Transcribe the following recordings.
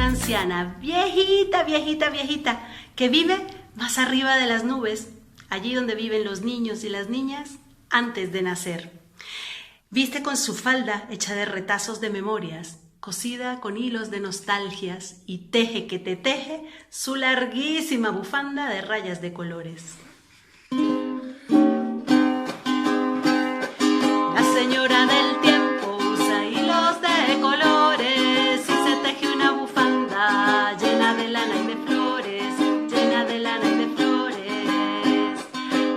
una anciana, viejita, viejita, viejita, que vive más arriba de las nubes, allí donde viven los niños y las niñas antes de nacer. Viste con su falda hecha de retazos de memorias, cosida con hilos de nostalgias, y teje que te teje su larguísima bufanda de rayas de colores. La señora del tiempo usa hilos de colores y se teje una bufanda llena de lana y de flores, llena de lana y de flores.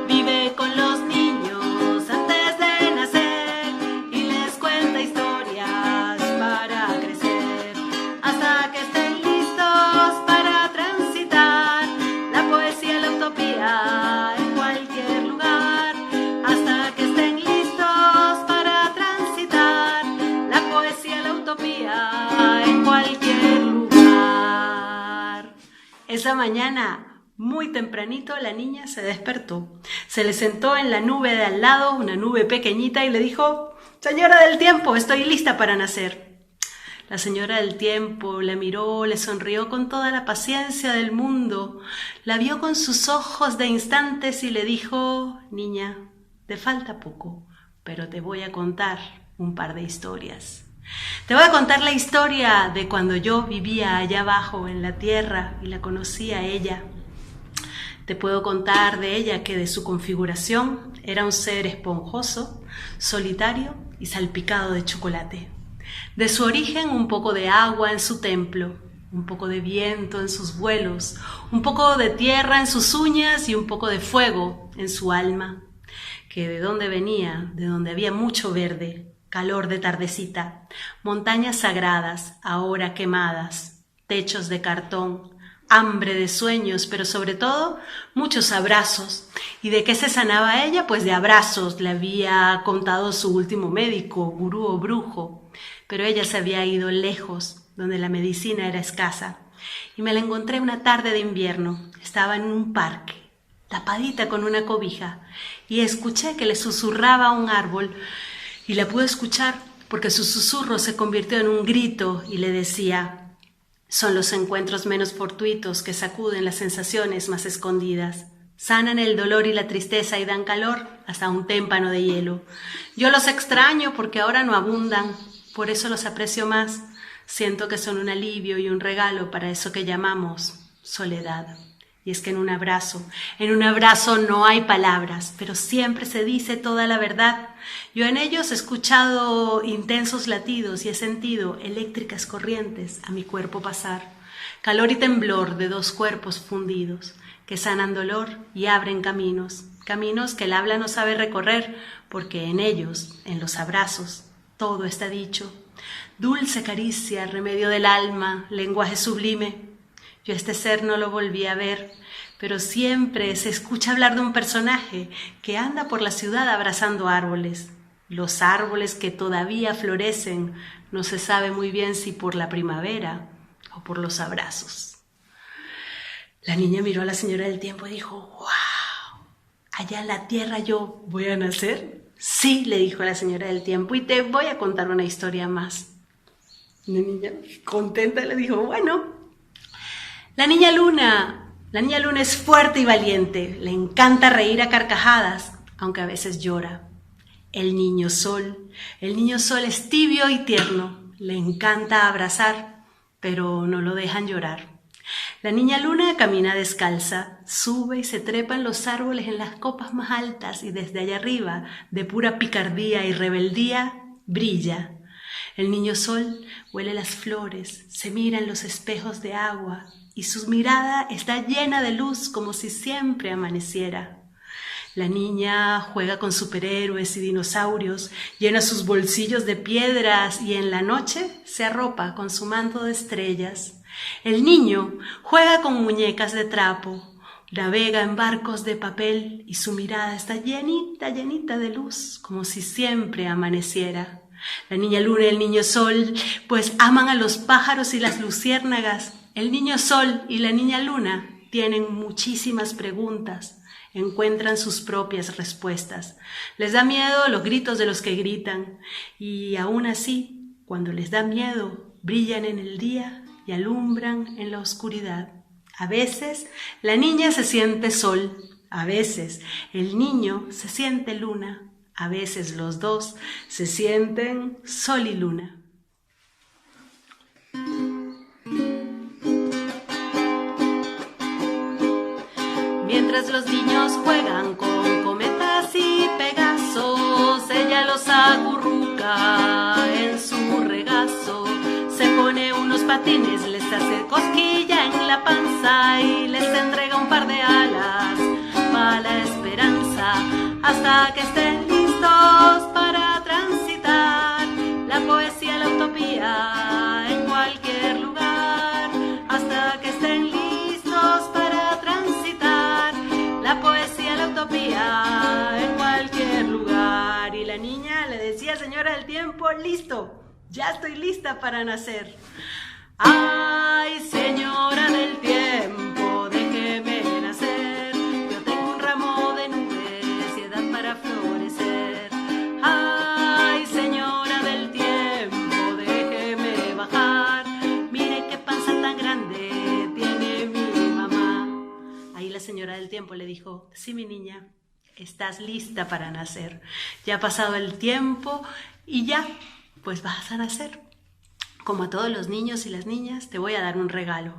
Vive con los niños antes de nacer y les cuenta historias para crecer, hasta que estén listos para transitar la poesía y la utopía en cualquier lugar, hasta que estén listos para transitar la poesía y la utopía en cualquier lugar. Esa mañana, muy tempranito, la niña se despertó. Se le sentó en la nube de al lado, una nube pequeñita, y le dijo: «Señora del tiempo, estoy lista para nacer». La señora del tiempo la miró, le sonrió con toda la paciencia del mundo, la vio con sus ojos de instantes y le dijo: «Niña, te falta poco, pero te voy a contar un par de historias. Te voy a contar la historia de cuando yo vivía allá abajo en la tierra y la conocí a ella. Te puedo contar de ella que de su configuración era un ser esponjoso, solitario y salpicado de chocolate. De su origen, un poco de agua en su templo, un poco de viento en sus vuelos, un poco de tierra en sus uñas y un poco de fuego en su alma. Que de dónde venía, de donde había mucho verde, calor de tardecita, montañas sagradas, ahora quemadas, techos de cartón, hambre de sueños, pero sobre todo muchos abrazos. ¿Y de qué se sanaba ella? Pues de abrazos, le había contado su último médico, gurú o brujo, pero ella se había ido lejos, donde la medicina era escasa. Y me la encontré una tarde de invierno, estaba en un parque, tapadita con una cobija, y escuché que le susurraba a un árbol, y la pude escuchar porque su susurro se convirtió en un grito y le decía: «Son los encuentros menos fortuitos que sacuden las sensaciones más escondidas, sanan el dolor y la tristeza y dan calor hasta un témpano de hielo. Yo los extraño porque ahora no abundan, por eso los aprecio más, siento que son un alivio y un regalo para eso que llamamos soledad». Y es que en un abrazo no hay palabras, pero siempre se dice toda la verdad. Yo en ellos he escuchado intensos latidos y he sentido eléctricas corrientes a mi cuerpo pasar, calor y temblor de dos cuerpos fundidos, que sanan dolor y abren caminos, caminos que el habla no sabe recorrer, porque en ellos, en los abrazos, todo está dicho. Dulce caricia, remedio del alma, lenguaje sublime. Yo a este ser no lo volví a ver, pero siempre se escucha hablar de un personaje que anda por la ciudad abrazando árboles. Los árboles que todavía florecen, no se sabe muy bien si por la primavera o por los abrazos. La niña miró a la señora del tiempo y dijo: «¡Wow! ¿Allá en la tierra yo voy a nacer?». «Sí», le dijo la señora del tiempo, «y te voy a contar una historia más». La niña, contenta, le dijo: «Bueno». La niña Luna es fuerte y valiente, le encanta reír a carcajadas, aunque a veces llora. El niño Sol es tibio y tierno, le encanta abrazar, pero no lo dejan llorar. La niña Luna camina descalza, sube y se trepa en los árboles en las copas más altas y desde allá arriba, de pura picardía y rebeldía, brilla. El niño Sol huele las flores, se mira en los espejos de agua y su mirada está llena de luz como si siempre amaneciera. La niña juega con superhéroes y dinosaurios, llena sus bolsillos de piedras y en la noche se arropa con su manto de estrellas. El niño juega con muñecas de trapo, navega en barcos de papel y su mirada está llenita, llenita de luz, como si siempre amaneciera. La niña Luna y el niño Sol, pues aman a los pájaros y las luciérnagas. El niño Sol y la niña Luna tienen muchísimas preguntas, encuentran sus propias respuestas. Les da miedo los gritos de los que gritan y aún así, cuando les da miedo, brillan en el día y alumbran en la oscuridad. A veces la niña se siente sol, a veces el niño se siente luna, a veces los dos se sienten sol y luna. Mientras los niños juegan con cometas y pegasos, ella los acurruca en su regazo. Se pone unos patines, les hace cosquilla en la panza y les entrega un par de alas para la esperanza, hasta que estén listos para transitar la poesía, la utopía en cualquier lugar, hasta que estén listos para transitar la poesía, la utopía en cualquier lugar. Y la niña le decía: señora del tiempo, listo, ya estoy lista para nacer. Ay, señora del tiempo, déjeme nacer, yo tengo un ramo de nubes y edad para florecer. Ay, señora del tiempo, déjeme bajar, mire qué panza tan grande tiene mi mamá. Ahí la señora del tiempo le dijo: sí, mi niña, estás lista para nacer, ya ha pasado el tiempo y ya, pues vas a nacer. Como a todos los niños y las niñas, te voy a dar un regalo.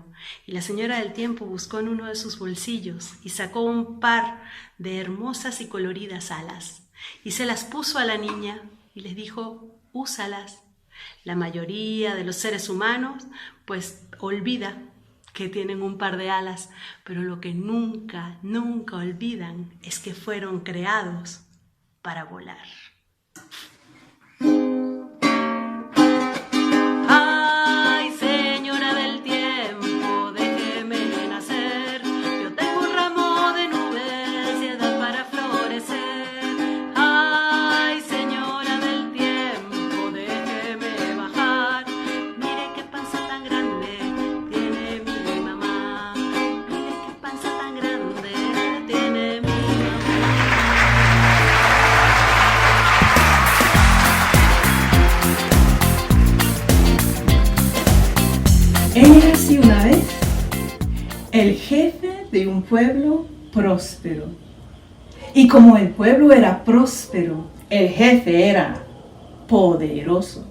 Y la señora del tiempo buscó en uno de sus bolsillos y sacó un par de hermosas y coloridas alas. Y se las puso a la niña y les dijo: úsalas. La mayoría de los seres humanos, pues, olvida que tienen un par de alas, pero lo que nunca, nunca olvidan es que fueron creados para volar. Érase una vez el jefe de un pueblo próspero. Y como el pueblo era próspero, el jefe era poderoso.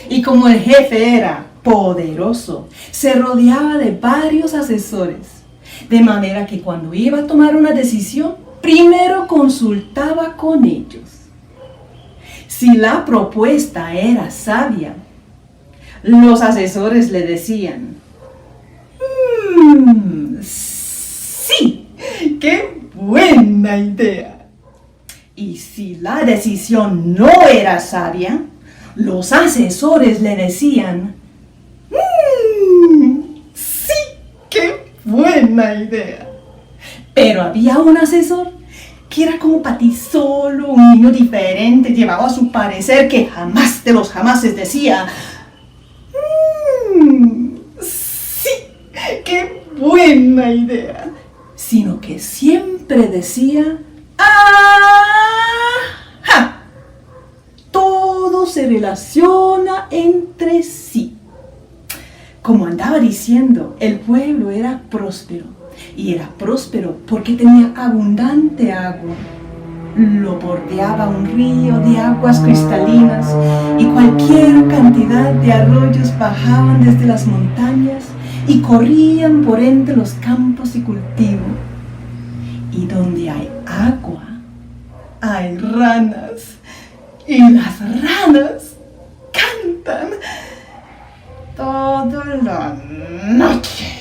Y como el jefe era poderoso, se rodeaba de varios asesores. De manera que cuando iba a tomar una decisión, primero consultaba con ellos. Si la propuesta era sabia, los asesores le decían: sí, qué buena idea. Y si la decisión no era sabia, los asesores le decían: sí, qué buena idea. Pero había un asesor que era como para ti solo, un niño diferente, llevaba su parecer que jamás de los jamases decía: sí, qué buena idea, sino que siempre decía: ¡ajá! Todo se relaciona entre sí. Como andaba diciendo, el pueblo era próspero, y era próspero porque tenía abundante agua. Lo bordeaba un río de aguas cristalinas y cualquier cantidad de arroyos bajaban desde las montañas y corrían por entre los campos y cultivos. Y donde hay agua, hay ranas, y las ranas cantan toda la noche.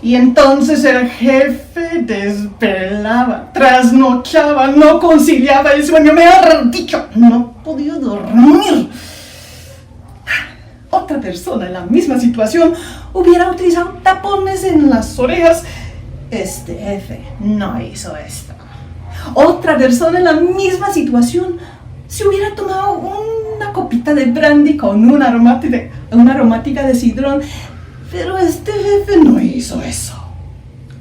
Y entonces el jefe desvelaba, trasnochaba, no conciliaba el sueño. Me ha dicho, no podía dormir. Otra persona en la misma situación hubiera utilizado tapones en las orejas. Este jefe no hizo esto. Otra persona en la misma situación se hubiera tomado una copita de brandy con una aromática de cidrón. Pero este jefe no hizo eso.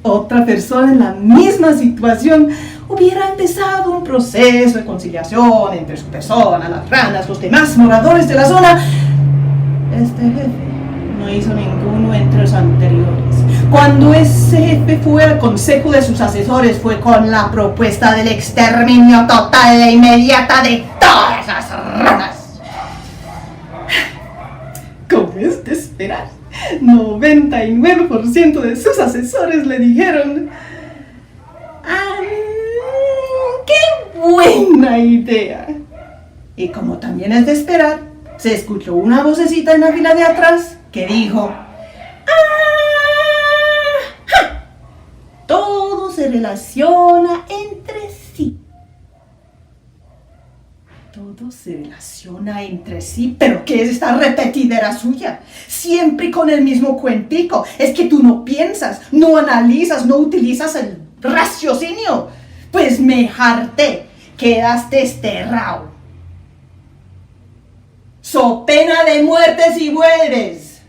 Otra persona en la misma situación hubiera empezado un proceso de conciliación entre su persona, las ranas, los demás moradores de la zona. Este jefe no no hizo ninguno entre los anteriores. Cuando ese jefe fue al consejo de sus asesores, fue con la propuesta del exterminio total e inmediata de todas las ranas. Como es de esperar, 99% de sus asesores le dijeron: ¡qué buena idea! Y como también es de esperar, se escuchó una vocecita en la fila de atrás que dijo: todo se relaciona entre sí. Todo se relaciona entre sí. ¿Pero qué es esta repetidera suya? Siempre con el mismo cuentico. Es que tú no piensas, no analizas, no utilizas el raciocinio. Pues me harté, quedaste desterrado. So pena de muerte si vuelves.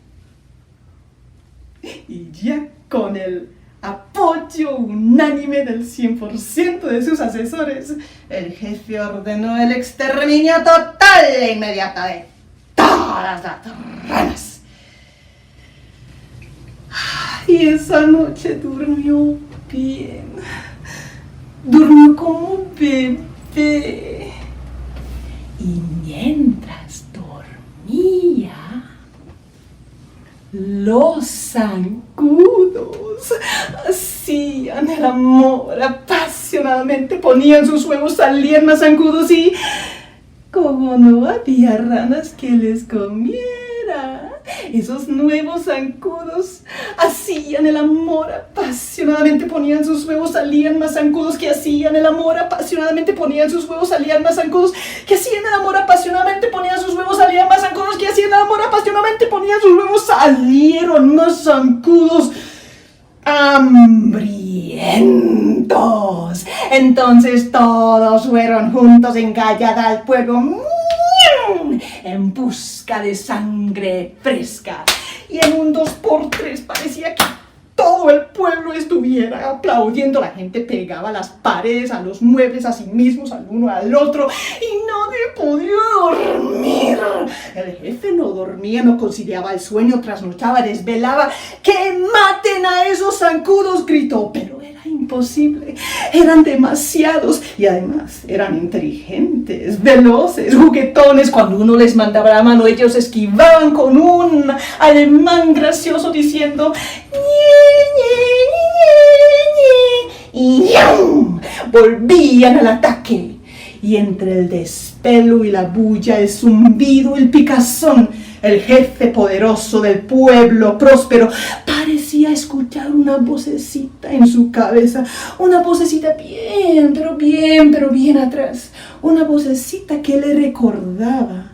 Y ya con el apoyo unánime del 100% de sus asesores, el jefe ordenó el exterminio total e inmediato de todas las ranas. Y esa noche durmió bien. Durmió como un bebé. Y mientras dormía, los zancudos hacían el amor apasionadamente, ponían sus huevos, salían más zancudos y, como no había ranas que les comiera, esos nuevos zancudos hacían el amor apasionadamente, ponían sus huevos, salían más zancudos que hacían el amor apasionadamente, ponían sus huevos, salían más zancudos que hacían el amor apasionadamente, ponían sus huevos, salían más zancudos que hacían el amor apasionadamente, ponían sus huevos, salieron más zancudos hambrientos. Entonces todos fueron juntos en callada al fuego en busca de sangre fresca. Y en un 2x3 parecía que todo el pueblo estuviera aplaudiendo. La gente pegaba a las paredes, a los muebles, a sí mismos, al uno al otro, y nadie podía dormir. El jefe no dormía, no conciliaba el sueño, trasnochaba, desvelaba. ¡Que maten a esos zancudos!, gritó, pero era imposible. Eran demasiados y además eran inteligentes, veloces, juguetones. Cuando uno les mandaba la mano, ellos esquivaban con un ademán gracioso diciendo: y ¡yum! Volvían al ataque. Y entre el despelo y la bulla, el zumbido, el picazón, el jefe poderoso del pueblo próspero parecía escuchar una vocecita en su cabeza, una vocecita bien atrás, una vocecita que le recordaba: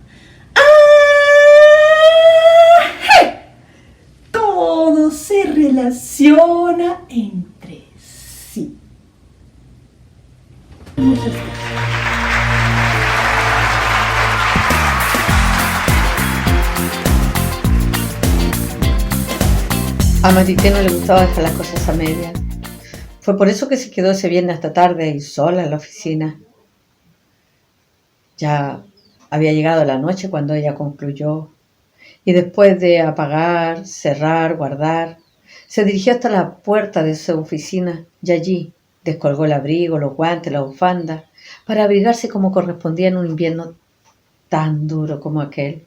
todo se relaciona entre sí. Muchas gracias. A Marité no le gustaba dejar las cosas a medias. Fue por eso que se quedó ese viernes hasta tarde y sola en la oficina. Ya había llegado la noche cuando ella concluyó, y después de apagar, cerrar, guardar, se dirigió hasta la puerta de su oficina y allí descolgó el abrigo, los guantes, la bufanda, para abrigarse como correspondía en un invierno tan duro como aquel.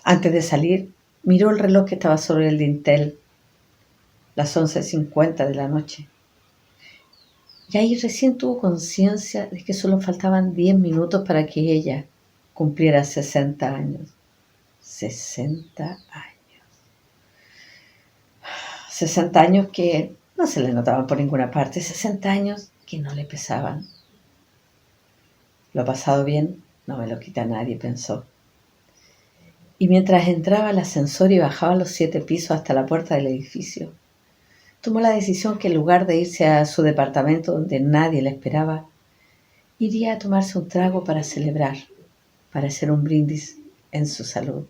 Antes de salir, miró el reloj que estaba sobre el dintel, las 11:50 de la noche. Y ahí recién tuvo conciencia de que solo faltaban 10 minutos para que ella cumpliera 60 años. 60 años. 60 años que no se le notaban por ninguna parte. 60 años que no le pesaban. Lo pasado bien no me lo quita nadie, pensó. Y mientras entraba al ascensor y bajaba los 7 pisos hasta la puerta del edificio, tomó la decisión que en lugar de irse a su departamento donde nadie la esperaba, iría a tomarse un trago para celebrar, para hacer un brindis en su salud.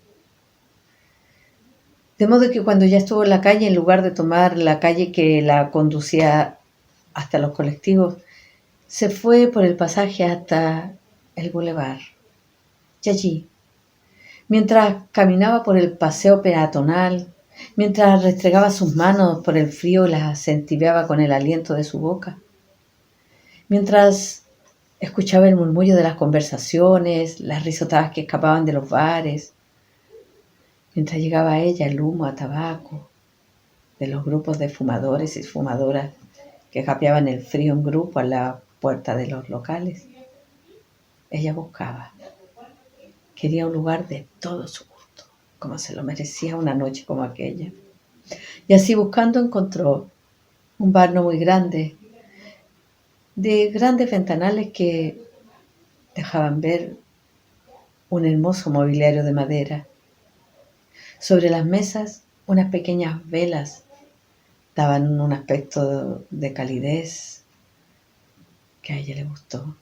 De modo que cuando ya estuvo en la calle, en lugar de tomar la calle que la conducía hasta los colectivos, se fue por el pasaje hasta el bulevar. Y allí, Mientras caminaba por el paseo peatonal, mientras restregaba sus manos por el frío y las entibiaba con el aliento de su boca, mientras escuchaba el murmullo de las conversaciones, las risotadas que escapaban de los bares, mientras llegaba a ella el humo a tabaco de los grupos de fumadores y fumadoras que japeaban el frío en grupo a la puerta de los locales. Ella buscaba. Quería un lugar de todo su gusto, como se lo merecía una noche como aquella. Y así buscando encontró un bar no muy grande, de grandes ventanales que dejaban ver un hermoso mobiliario de madera. Sobre las mesas, unas pequeñas velas daban un aspecto de calidez que a ella le gustó.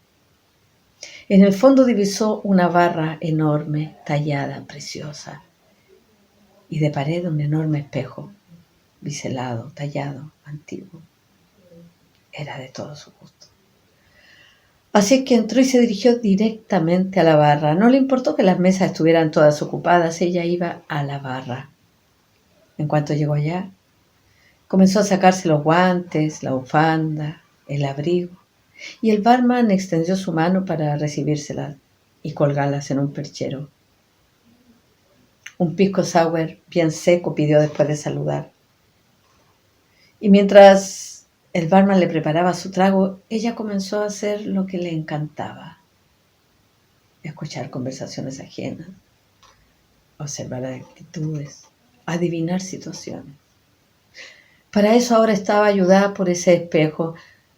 En el fondo divisó una barra enorme, tallada, preciosa, y de pared un enorme espejo, biselado, tallado, antiguo. Era de todo su gusto. Así es que entró y se dirigió directamente a la barra. No le importó que las mesas estuvieran todas ocupadas, ella iba a la barra. En cuanto llegó allá, comenzó a sacarse los guantes, la bufanda, el abrigo, y el barman extendió su mano para recibírselas y colgarlas en un perchero. Un pisco sour bien seco pidió después de saludar. Y mientras el barman le preparaba su trago, ella comenzó a hacer lo que le encantaba: escuchar conversaciones ajenas, observar actitudes, adivinar situaciones. Para eso ahora estaba ayudada por ese espejo,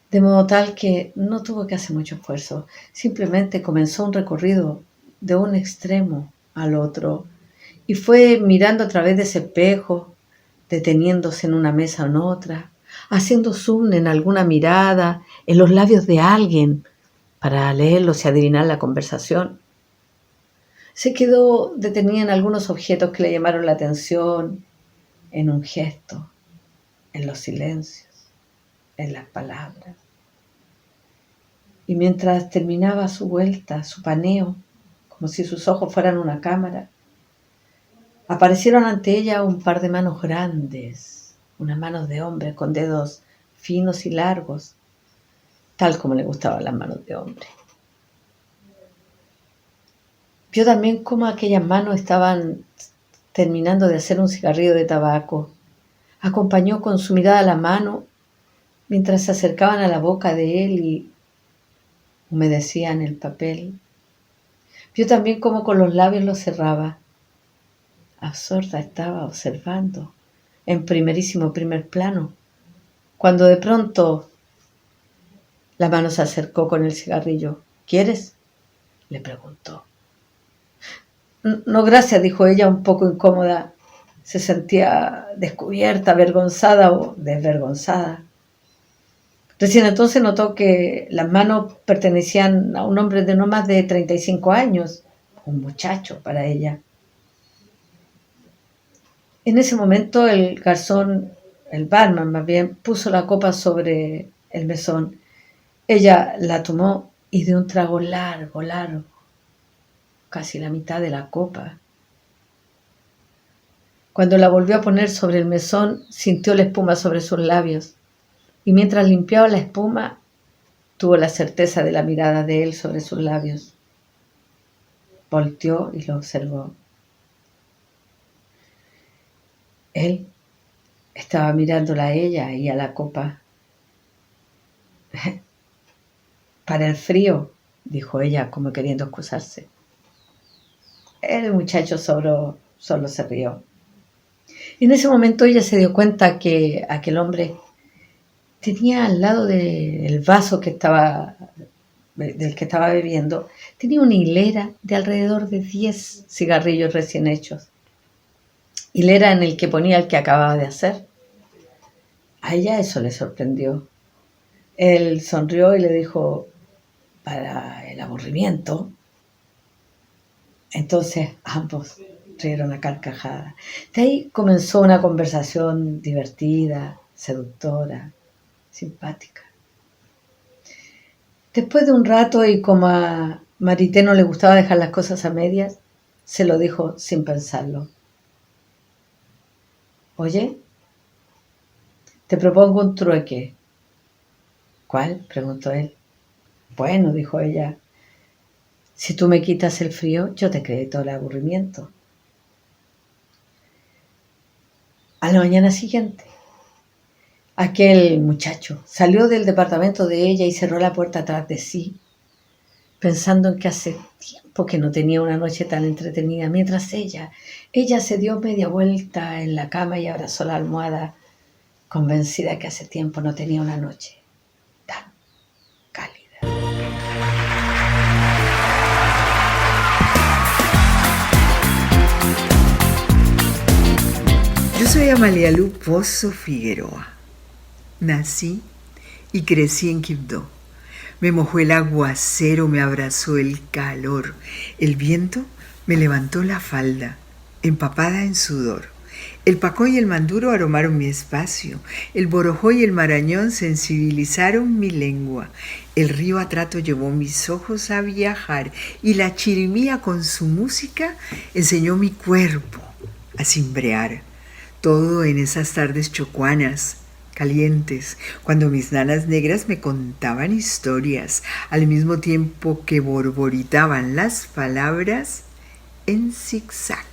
de modo tal que no tuvo que hacer mucho esfuerzo. Simplemente comenzó un recorrido de un extremo al otro y fue mirando a través de ese espejo, deteniéndose en una mesa o en otra, haciendo zoom en alguna mirada, en los labios de alguien, para leerlos y adivinar la conversación. Se quedó detenida en algunos objetos que le llamaron la atención, en un gesto, en los silencios, en las palabras. Y mientras terminaba su vuelta, su paneo, como si sus ojos fueran una cámara, aparecieron ante ella un par de manos grandes, unas manos de hombre con dedos finos y largos, tal como le gustaban las manos de hombre. Vio también cómo aquellas manos estaban terminando de hacer un cigarrillo de tabaco. Acompañó con su mirada la mano mientras se acercaban a la boca de él y humedecían el papel. Vio también cómo con los labios lo cerraba. Absorta estaba observando, en primer plano, cuando de pronto la mano se acercó con el cigarrillo. ¿Quieres?, le preguntó. No, gracias, dijo ella, un poco incómoda. Se sentía descubierta, avergonzada o desvergonzada. Recién entonces notó que las manos pertenecían a un hombre de no más de 35 años, un muchacho para ella. En ese momento el garzón, el barman más bien, puso la copa sobre el mesón. Ella la tomó y de un trago largo, casi la mitad de la copa. Cuando la volvió a poner sobre el mesón, sintió la espuma sobre sus labios, y mientras limpiaba la espuma, tuvo la certeza de la mirada de él sobre sus labios. Volteó y lo observó. Él estaba mirándola a ella y a la copa. Para el frío, dijo ella, como queriendo excusarse. El muchacho solo se rió. En ese momento ella se dio cuenta que aquel hombre tenía al lado del vaso del que estaba bebiendo, tenía una hilera de alrededor de 10 cigarrillos recién hechos. Hilera en el que ponía el que acababa de hacer. A ella eso le sorprendió. Él sonrió y le dijo: para el aburrimiento. Entonces ambos rieron a carcajadas. De ahí comenzó una conversación divertida, seductora, simpática. Después de un rato, y como a Marité no le gustaba dejar las cosas a medias, Se lo dijo sin pensarlo. Oye, te propongo un trueque. ¿Cuál? Preguntó él. Bueno, dijo ella, si tú me quitas el frío, yo te crédito el aburrimiento. A la mañana siguiente, aquel muchacho salió del departamento de ella y cerró la puerta atrás de sí, pensando en que hace tiempo que no tenía una noche tan entretenida, mientras ella se dio media vuelta en la cama y abrazó la almohada, convencida que hace tiempo no tenía una noche tan cálida. Yo soy Amalialu Pozo Figueroa. Nací y crecí en Quibdó. Me mojó el aguacero, me abrazó el calor. El viento me levantó la falda, empapada en sudor. El pacó y el manduro aromaron mi espacio. El borojó y el marañón sensibilizaron mi lengua. El río Atrato llevó mis ojos a viajar y la chirimía con su música enseñó mi cuerpo a cimbrear. Todo en esas tardes chocuanas, calientes, cuando mis nanas negras me contaban historias, al mismo tiempo que borboritaban las palabras en zigzag.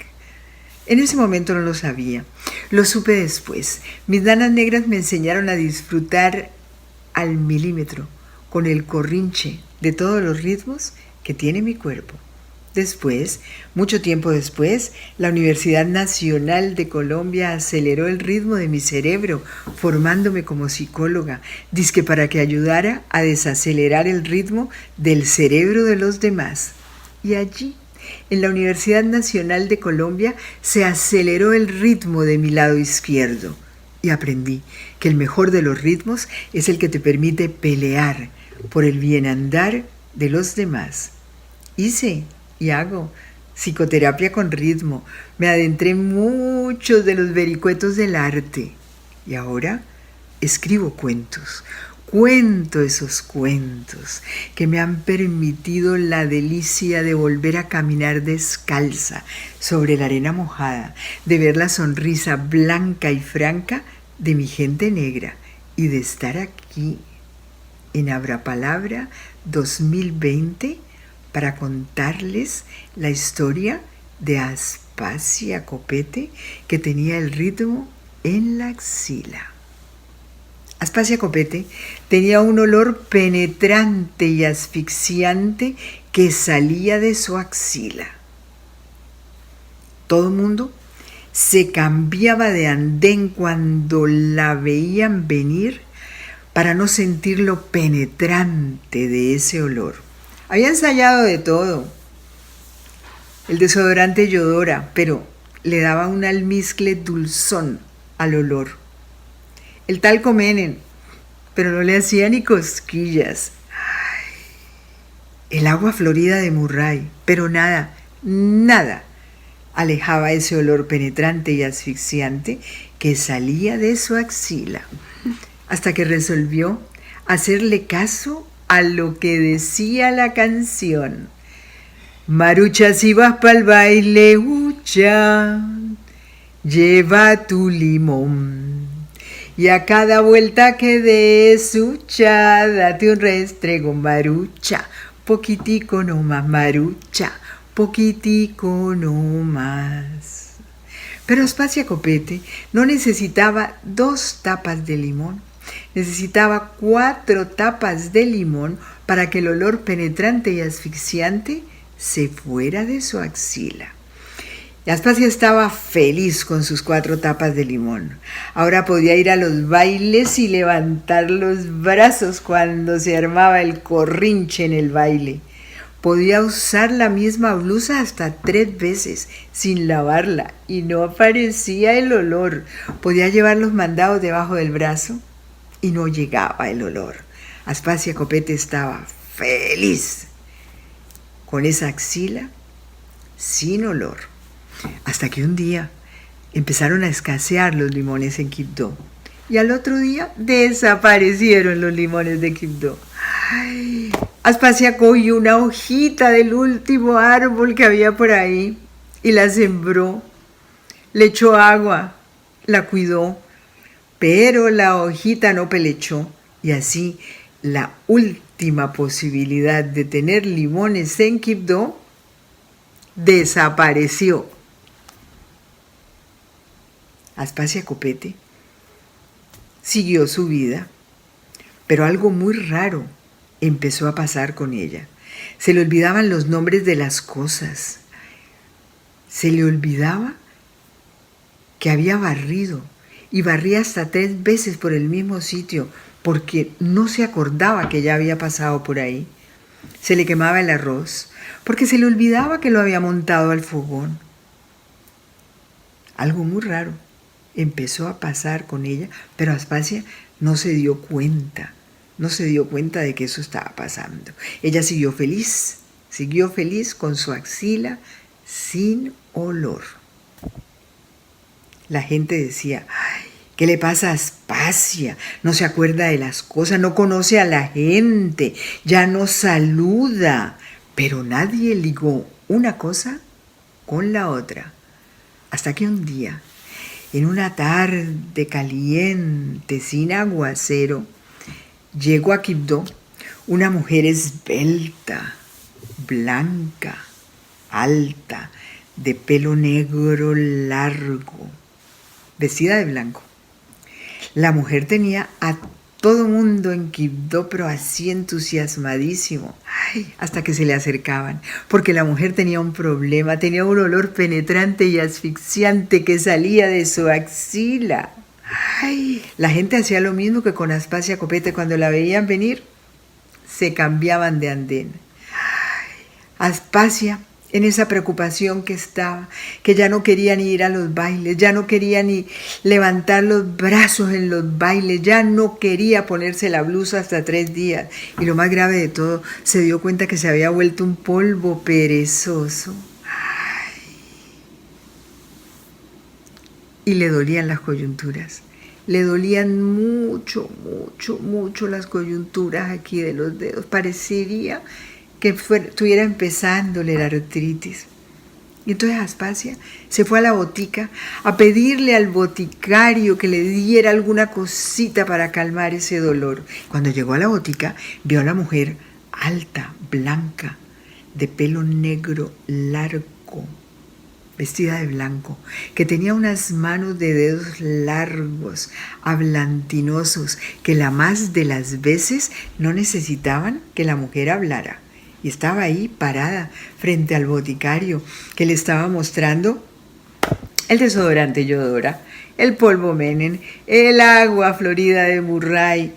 En ese momento no lo sabía, lo supe después. Mis nanas negras me enseñaron a disfrutar al milímetro, con el corrinche de todos los ritmos que tiene mi cuerpo. Después, mucho tiempo después, la Universidad Nacional de Colombia aceleró el ritmo de mi cerebro, formándome como psicóloga, dizque para que ayudara a desacelerar el ritmo del cerebro de los demás. Y allí, en la Universidad Nacional de Colombia, se aceleró el ritmo de mi lado izquierdo. Y aprendí que el mejor de los ritmos es el que te permite pelear por el bien andar de los demás. Hice y hago psicoterapia con ritmo. Me adentré en muchos de los vericuetos del arte. Y ahora escribo cuentos. Cuento esos cuentos que me han permitido la delicia de volver a caminar descalza sobre la arena mojada, de ver la sonrisa blanca y franca de mi gente negra y de estar aquí en Abrapalabra 2020 para contarles la historia de Aspasia Copete, que tenía el ritmo en la axila. Aspasia Copete tenía un olor penetrante y asfixiante que salía de su axila. Todo el mundo se cambiaba de andén cuando la veían venir para no sentir lo penetrante de ese olor. Había ensayado de todo. El desodorante Yodora, pero le daba un almizcle dulzón al olor. El talco Menem, pero no le hacía ni cosquillas. El agua florida de Murray, pero nada alejaba ese olor penetrante y asfixiante que salía de su axila, hasta que resolvió hacerle caso a lo que decía la canción. Marucha, si vas pa'l baile, ucha, lleva tu limón. Y a cada vuelta que des, ucha, date un restrego, Marucha. Poquitico nomás, Marucha, poquitico nomás. Pero Aspasia Copete no necesitaba 2 tapas de limón. Necesitaba 4 tapas de limón para que el olor penetrante y asfixiante se fuera de su axila. Y Aspasia estaba feliz con sus 4 tapas de limón. Ahora podía ir a los bailes y levantar los brazos cuando se armaba el corrinche en el baile. Podía usar la misma blusa hasta 3 veces sin lavarla y no aparecía el olor. Podía llevar los mandados debajo del brazo y no llegaba el olor. Aspasia Copete estaba feliz con esa axila sin olor. Hasta que un día empezaron a escasear los limones en Quibdó. Y al otro día desaparecieron los limones de Quibdó. Aspasia cogió una hojita del último árbol que había por ahí y la sembró, le echó agua, la cuidó, pero la hojita no pelechó y así la última posibilidad de tener limones en Quibdó desapareció. Aspasia Copete siguió su vida, pero algo muy raro empezó a pasar con ella. Se le olvidaban los nombres de las cosas. Se le olvidaba que había barrido y barría hasta 3 veces por el mismo sitio porque no se acordaba que ya había pasado por ahí. Se le quemaba el arroz porque se le olvidaba que lo había montado al fogón. Algo muy raro empezó a pasar con ella, pero Aspasia no se dio cuenta de que eso estaba pasando. Ella siguió feliz con su axila sin olor. La gente decía, ay, ¿qué le pasa a Aspasia? No se acuerda de las cosas, no conoce a la gente, ya no saluda. Pero nadie ligó una cosa con la otra. Hasta que un día, en una tarde caliente, sin aguacero, llegó a Quibdó una mujer esbelta, blanca, alta, de pelo negro largo, vestida de blanco. La mujer tenía a todo mundo en Quibdó, pero así entusiasmadísimo, hasta que se le acercaban, porque la mujer tenía un problema, tenía un olor penetrante y asfixiante que salía de su axila. La gente hacía lo mismo que con Aspasia Copete. Cuando la veían venir, se cambiaban de andén. Aspasia, en esa preocupación que estaba, que ya no quería ni ir a los bailes, ya no quería ni levantar los brazos en los bailes, ya no quería ponerse la blusa hasta 3 días. Y lo más grave de todo, se dio cuenta que se había vuelto un polvo perezoso. Y le dolían las coyunturas. Le dolían mucho las coyunturas aquí de los dedos. Parecería que estuviera empezándole la artritis. Y entonces Aspasia se fue a la botica a pedirle al boticario que le diera alguna cosita para calmar ese dolor. Cuando llegó a la botica, vio a la mujer alta, blanca, de pelo negro largo, vestida de blanco, que tenía unas manos de dedos largos, hablantinosos, que la más de las veces no necesitaban que la mujer hablara. Y estaba ahí parada frente al boticario, que le estaba mostrando el desodorante Yodora, el polvo Menen, el agua florida de Murray.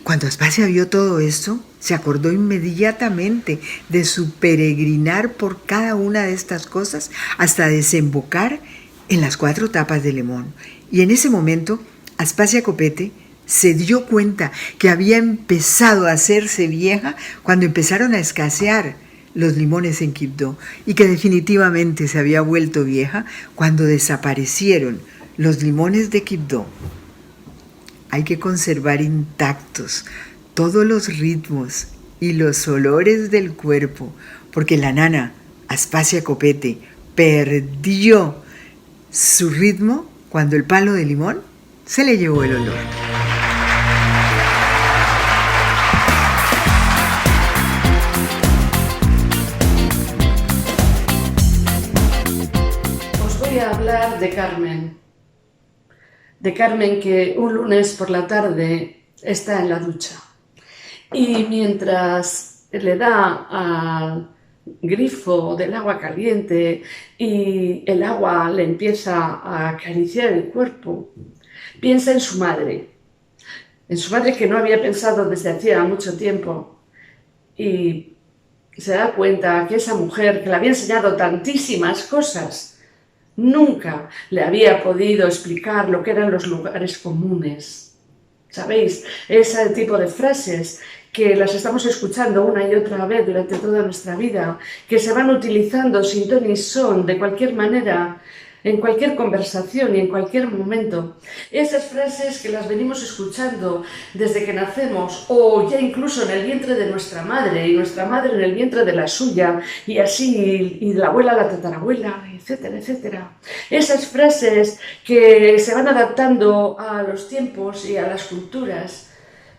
Cuando Aspasia vio todo esto, se acordó inmediatamente de su peregrinar por cada una de estas cosas hasta desembocar en las 4 tapas de limón. Y en ese momento, Aspasia Copete se dio cuenta que había empezado a hacerse vieja cuando empezaron a escasear los limones en Quibdó y que definitivamente se había vuelto vieja cuando desaparecieron los limones de Quibdó. Hay que conservar intactos todos los ritmos y los olores del cuerpo, porque la nana Aspasia Copete perdió su ritmo cuando el palo de limón se le llevó el olor. Os voy a hablar de Carmen. De Carmen, que un lunes por la tarde está en la ducha y mientras le da al grifo del agua caliente y el agua le empieza a acariciar el cuerpo, piensa en su madre que no había pensado desde hacía mucho tiempo, y se da cuenta que esa mujer que le había enseñado tantísimas cosas nunca le había podido explicar lo que eran los lugares comunes. ¿Sabéis? Ese tipo de frases que las estamos escuchando una y otra vez durante toda nuestra vida, que se van utilizando sin ton ni son, de cualquier manera, en cualquier conversación y en cualquier momento. Esas frases que las venimos escuchando desde que nacemos o ya incluso en el vientre de nuestra madre y nuestra madre en el vientre de la suya y así, y la abuela, la tatarabuela, etcétera, etcétera. Esas frases que se van adaptando a los tiempos y a las culturas,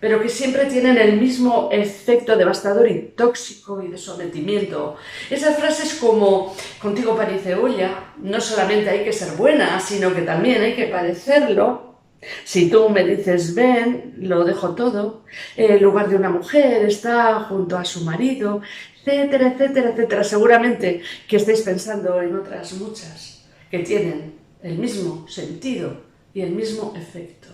pero que siempre tienen el mismo efecto devastador y tóxico y de sometimiento. Esas frases como contigo parece olla, no solamente hay que ser buena, sino que también hay que parecerlo. Si tú me dices ven, lo dejo todo. El lugar de una mujer está junto a su marido, etcétera, etcétera, etcétera. Seguramente que estáis pensando en otras muchas que tienen el mismo sentido y el mismo efecto.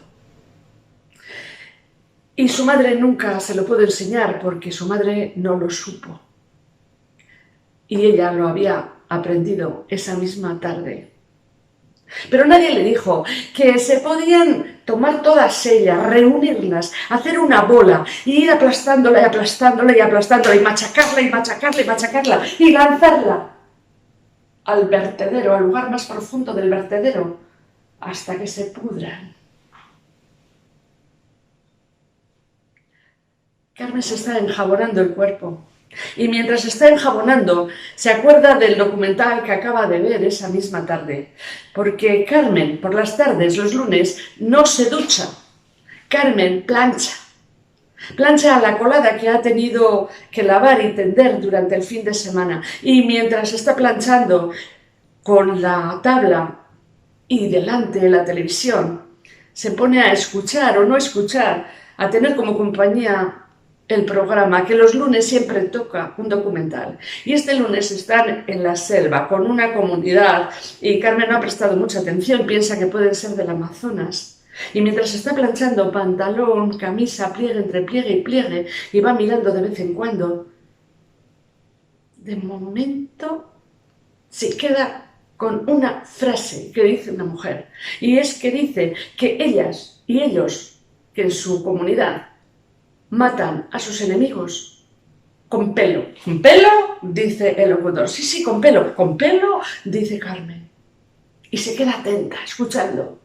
Y su madre nunca se lo pudo enseñar porque su madre no lo supo. Y ella lo había aprendido esa misma tarde. Pero nadie le dijo que se podían tomar todas ellas, reunirlas, hacer una bola y ir aplastándola y aplastándola y aplastándola y machacarla y machacarla y machacarla y lanzarla al vertedero, al lugar más profundo del vertedero, hasta que se pudran. Carmen se está enjabonando el cuerpo y mientras se está enjabonando se acuerda del documental que acaba de ver esa misma tarde, porque Carmen por las tardes, los lunes, no se ducha. Carmen plancha a la colada que ha tenido que lavar y tender durante el fin de semana y mientras está planchando con la tabla y delante de la televisión se pone a escuchar o no escuchar, a tener como compañía el programa que los lunes siempre toca un documental. Y este lunes están en la selva con una comunidad y Carmen no ha prestado mucha atención, piensa que pueden ser del Amazonas. Y mientras está planchando pantalón, camisa, pliegue entre pliegue y pliegue y va mirando de vez en cuando, de momento se queda con una frase que dice una mujer. Y es que dice que ellas y ellos, que en su comunidad, matan a sus enemigos con pelo. ¿Con pelo? Dice el locutor. Sí, sí, con pelo. ¿Con pelo? Dice Carmen. Y se queda atenta, escuchando.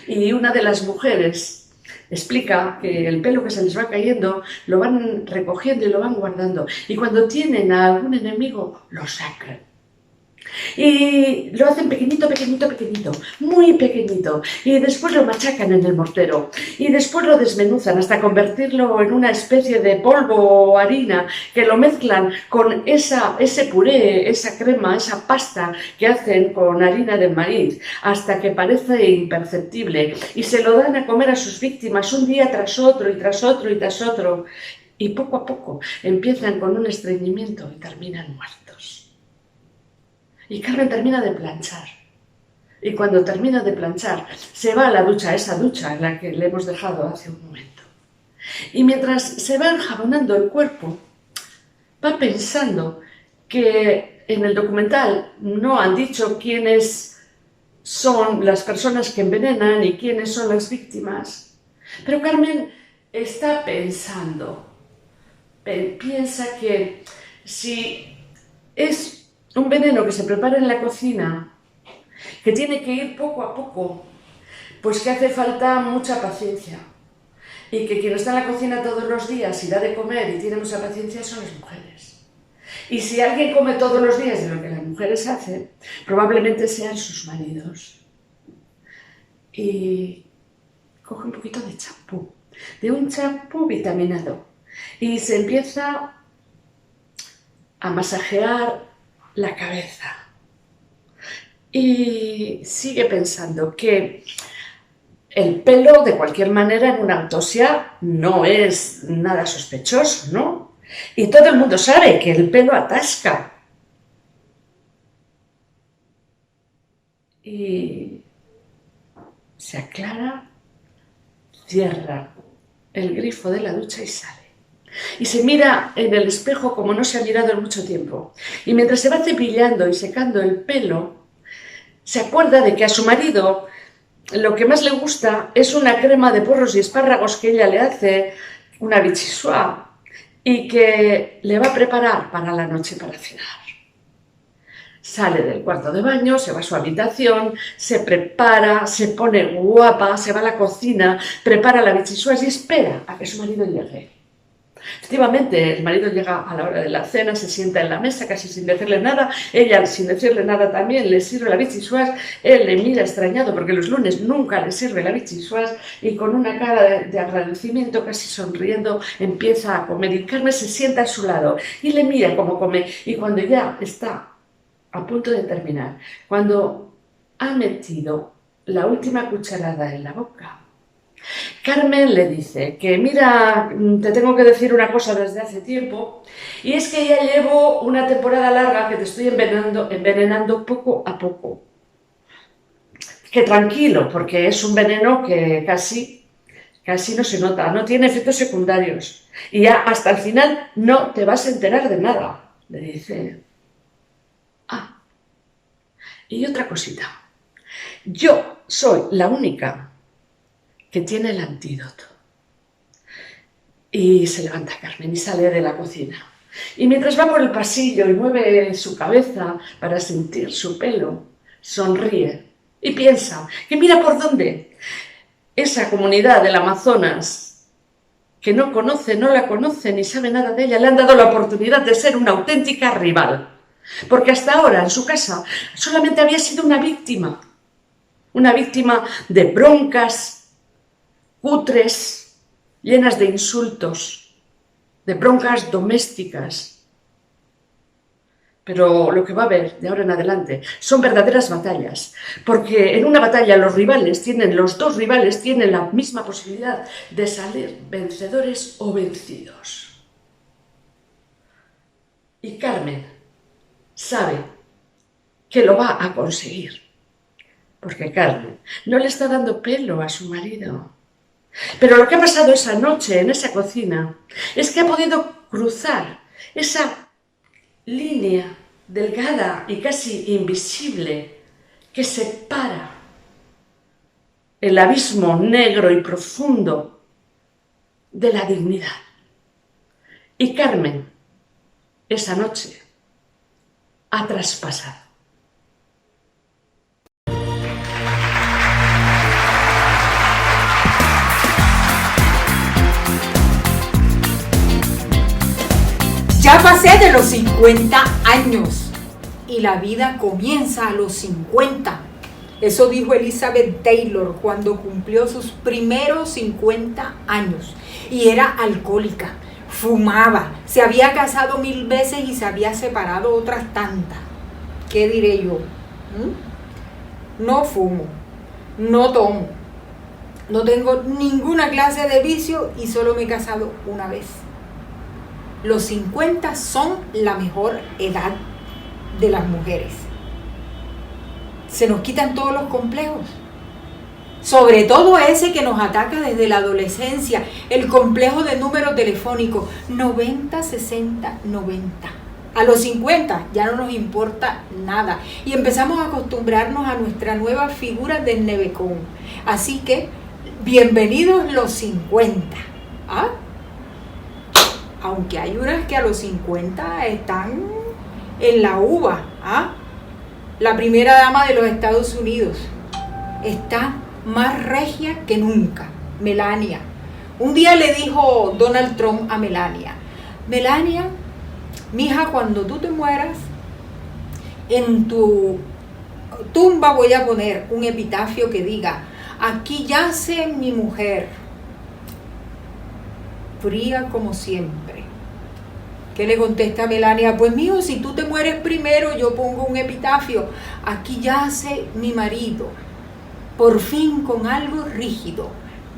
Y una de las mujeres explica que el pelo que se les va cayendo lo van recogiendo y lo van guardando. Y cuando tienen a algún enemigo, lo sacan. Y lo hacen pequeñito, pequeñito, pequeñito, muy pequeñito, y después lo machacan en el mortero, y después lo desmenuzan hasta convertirlo en una especie de polvo o harina, que lo mezclan con ese puré, esa crema, esa pasta que hacen con harina de maíz, hasta que parece imperceptible, y se lo dan a comer a sus víctimas un día tras otro, y tras otro, y tras otro, y poco a poco empiezan con un estreñimiento y terminan muertos. Y Carmen termina de planchar. Y cuando termina de planchar, se va a la ducha, esa ducha en la que le hemos dejado hace un momento. Y mientras se va enjabonando el cuerpo, va pensando que en el documental no han dicho quiénes son las personas que envenenan y quiénes son las víctimas. Pero Carmen está pensando, piensa que si es un veneno que se prepara en la cocina, que tiene que ir poco a poco, pues que hace falta mucha paciencia. Y que quien está en la cocina todos los días y da de comer y tiene mucha paciencia son las mujeres. Y si alguien come todos los días de lo que las mujeres hacen, probablemente sean sus maridos. Y coge un poquito de champú, de un champú vitaminado, y se empieza a masajear la cabeza y sigue pensando que el pelo de cualquier manera en una autopsia no es nada sospechoso, ¿no? Y todo el mundo sabe que el pelo atasca. Y se aclara, cierra el grifo de la ducha y sale. Y se mira en el espejo como no se ha mirado en mucho tiempo. Y mientras se va cepillando y secando el pelo, se acuerda de que a su marido lo que más le gusta es una crema de porros y espárragos que ella le hace, una vichyssoise, y que le va a preparar para la noche para cenar. Sale del cuarto de baño, se va a su habitación, se prepara, se pone guapa, se va a la cocina, prepara la bichisuas y espera a que su marido llegue. Efectivamente, el marido llega a la hora de la cena, se sienta en la mesa casi sin decirle nada, ella sin decirle nada también le sirve la bichisuas, él le mira extrañado porque los lunes nunca le sirve la bichisuas y con una cara de agradecimiento, casi sonriendo, empieza a comer y Carmen se sienta a su lado y le mira cómo come y cuando ya está a punto de terminar, cuando ha metido la última cucharada en la boca, Carmen le dice que mira, te tengo que decir una cosa desde hace tiempo y es que ya llevo una temporada larga que te estoy envenenando poco a poco. Que tranquilo, porque es un veneno que casi no se nota, no tiene efectos secundarios y ya hasta el final no te vas a enterar de nada, le dice. Ah, y otra cosita, yo soy la única que tiene el antídoto. Y se levanta Carmen y sale de la cocina. Y mientras va por el pasillo y mueve su cabeza para sentir su pelo, sonríe y piensa que mira por dónde esa comunidad del Amazonas que no la conoce ni sabe nada de ella, le han dado la oportunidad de ser una auténtica rival. Porque hasta ahora en su casa solamente había sido una víctima de broncas cutres, llenas de insultos, de broncas domésticas. Pero lo que va a haber de ahora en adelante son verdaderas batallas, porque en una batalla los dos rivales tienen la misma posibilidad de salir vencedores o vencidos. Y Carmen sabe que lo va a conseguir, porque Carmen no le está dando pelo a su marido. Pero lo que ha pasado esa noche en esa cocina es que ha podido cruzar esa línea delgada y casi invisible que separa el abismo negro y profundo de la dignidad. Y Carmen, esa noche, ha traspasado. Ya pasé de los 50 años y la vida comienza a los 50. Eso dijo Elizabeth Taylor cuando cumplió sus primeros 50 años y era alcohólica, fumaba, se había casado 1000 veces y se había separado otras tantas. ¿Qué diré yo? No fumo, no tomo, no tengo ninguna clase de vicio y solo me he casado una vez. Los 50 son la mejor edad de las mujeres. Se nos quitan todos los complejos. Sobre todo ese que nos ataca desde la adolescencia, el complejo de número telefónico 90, 60, 90. A los 50 ya no nos importa nada y empezamos a acostumbrarnos a nuestra nueva figura del nevecón. Así que, bienvenidos los 50. ¿Ah? Aunque hay unas que a los 50 están en la uva. ¿Ah? La primera dama de los Estados Unidos está más regia que nunca, Melania. Un día le dijo Donald Trump a Melania: Melania, mija, cuando tú te mueras, en tu tumba voy a poner un epitafio que diga: aquí yace mi mujer, fría como siempre. ¿Qué le contesta Melania? Pues mijo, si tú te mueres primero, yo pongo un epitafio: aquí yace mi marido, por fin con algo rígido.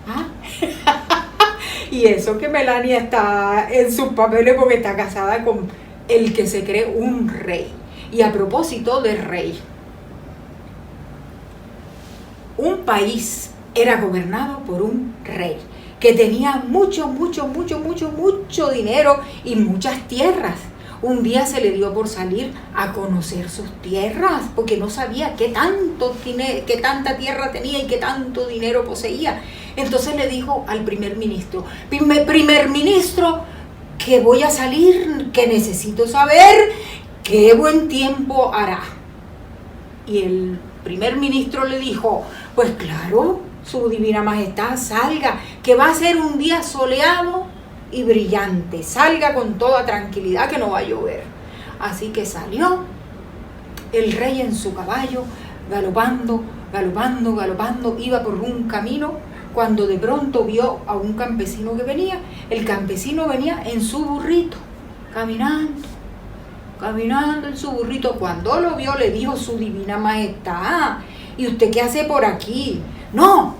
¿Ah? Y eso que Melania está en sus papeles porque está casada con el que se cree un rey. Y a propósito de rey, un país era gobernado por un rey que tenía mucho dinero y muchas tierras. Un día se le dio por salir a conocer sus tierras, porque no sabía qué tanta tierra tenía y qué tanto dinero poseía. Entonces le dijo al primer ministro: primer ministro, que voy a salir, que necesito saber qué buen tiempo hará. Y el primer ministro le dijo, pues claro, su divina majestad, salga, que va a ser un día soleado y brillante, salga con toda tranquilidad que no va a llover. Así que salió el rey en su caballo, galopando, galopando, galopando, iba por un camino, cuando de pronto vio a un campesino que venía. El campesino venía en su burrito, caminando en su burrito. Cuando lo vio le dijo su divina majestad, ¿y usted qué hace por aquí? No,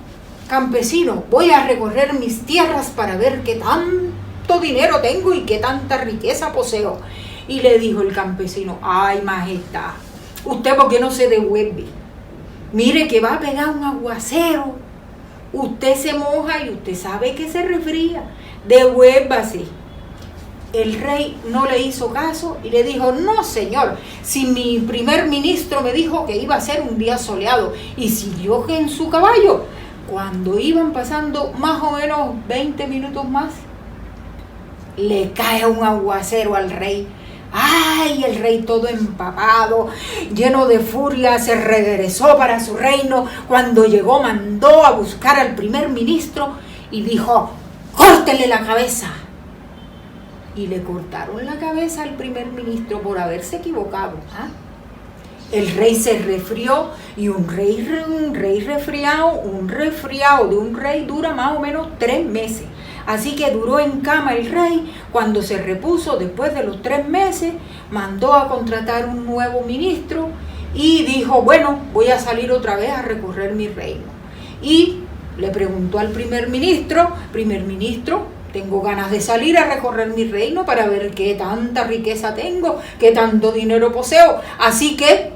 campesino, voy a recorrer mis tierras para ver qué tanto dinero tengo y qué tanta riqueza poseo. Y le dijo el campesino, ay majestad, ¿usted por qué no se devuelve? Mire que va a pegar un aguacero, usted se moja y usted sabe que se resfría, devuélvase. El rey no le hizo caso y le dijo, no señor, si mi primer ministro me dijo que iba a ser un día soleado, y siguió en su caballo. Cuando iban pasando más o menos 20 minutos más, le cae un aguacero al rey. ¡Ay! El rey todo empapado, lleno de furia, se regresó para su reino. Cuando llegó, mandó a buscar al primer ministro y dijo, ¡córtele la cabeza! Y le cortaron la cabeza al primer ministro por haberse equivocado. El rey se resfrió, y un resfriado de un rey dura más o menos 3 meses. Así que duró en cama el rey. Cuando se repuso después de los 3 meses, mandó a contratar un nuevo ministro y dijo, bueno, voy a salir otra vez a recorrer mi reino. Y le preguntó al primer ministro, tengo ganas de salir a recorrer mi reino para ver qué tanta riqueza tengo, qué tanto dinero poseo. Así que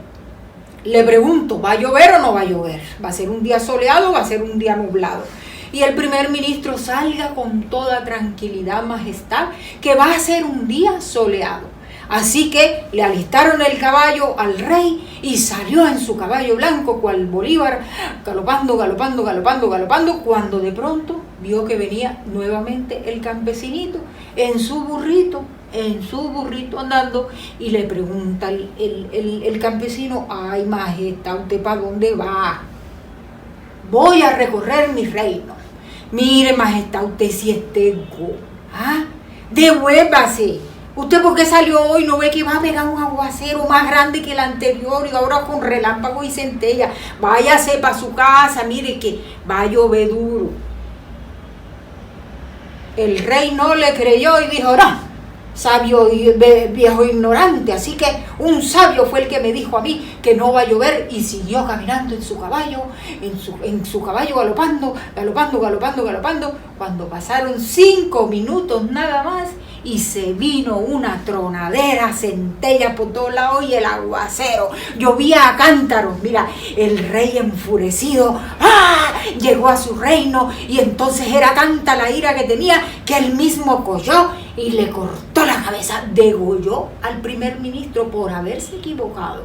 le pregunto, ¿va a llover o no va a llover? ¿Va a ser un día soleado o va a ser un día nublado? Y el primer ministro, salga con toda tranquilidad, majestad, que va a ser un día soleado. Así que le alistaron el caballo al rey y salió en su caballo blanco cual Bolívar, galopando, galopando, galopando, galopando, cuando de pronto vio que venía nuevamente el campesinito en su burrito andando, y le pregunta el campesino, ay majestad, ¿usted para dónde va? Voy a recorrer mi reino. Mire majestad, usted sí es terco, devuélvase. ¿Usted por qué salió hoy? ¿No ve que va a pegar un aguacero más grande que el anterior y ahora con relámpago y centella? Váyase para su casa, mire que va a llover duro. El rey no le creyó y dijo, no, sabio y viejo ignorante, así que un sabio fue el que me dijo a mí que no va a llover, y siguió caminando en su caballo, galopando, galopando, galopando, galopando. Cuando pasaron 5 minutos nada más, y se vino una tronadera, centella por todos lados y el aguacero, llovía a cántaros. Mira, el rey enfurecido, llegó a su reino, y entonces era tanta la ira que tenía que él mismo cogió y le cortó la cabeza, degolló al primer ministro por haberse equivocado.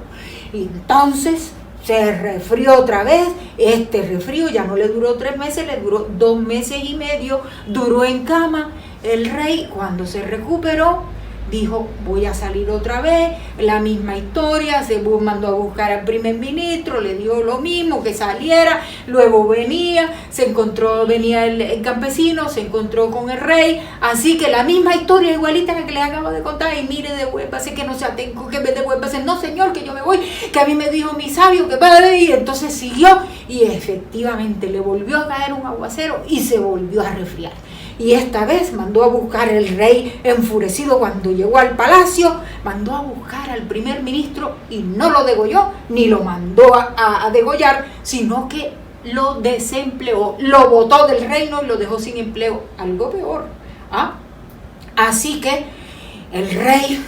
Y entonces se resfrió otra vez. Este resfrío ya no le duró 3 meses, le duró 2 meses y medio, duró en cama. El rey, cuando se recuperó, dijo, voy a salir otra vez, la misma historia, se mandó a buscar al primer ministro, le dio lo mismo, que saliera, luego venía el campesino, se encontró con el rey, así que la misma historia igualita que les acabo de contar, y mire, devuélvase, que no se atengo, que me devuélvase, no señor, que yo me voy, que a mí me dijo mi sabio, que padre, y entonces siguió, y efectivamente le volvió a caer un aguacero y se volvió a resfriar. Y esta vez mandó a buscar el rey enfurecido. Cuando llegó al palacio, mandó a buscar al primer ministro y no lo degolló, ni lo mandó a degollar, sino que lo desempleó, lo botó del reino y lo dejó sin empleo, algo peor. Así que el rey,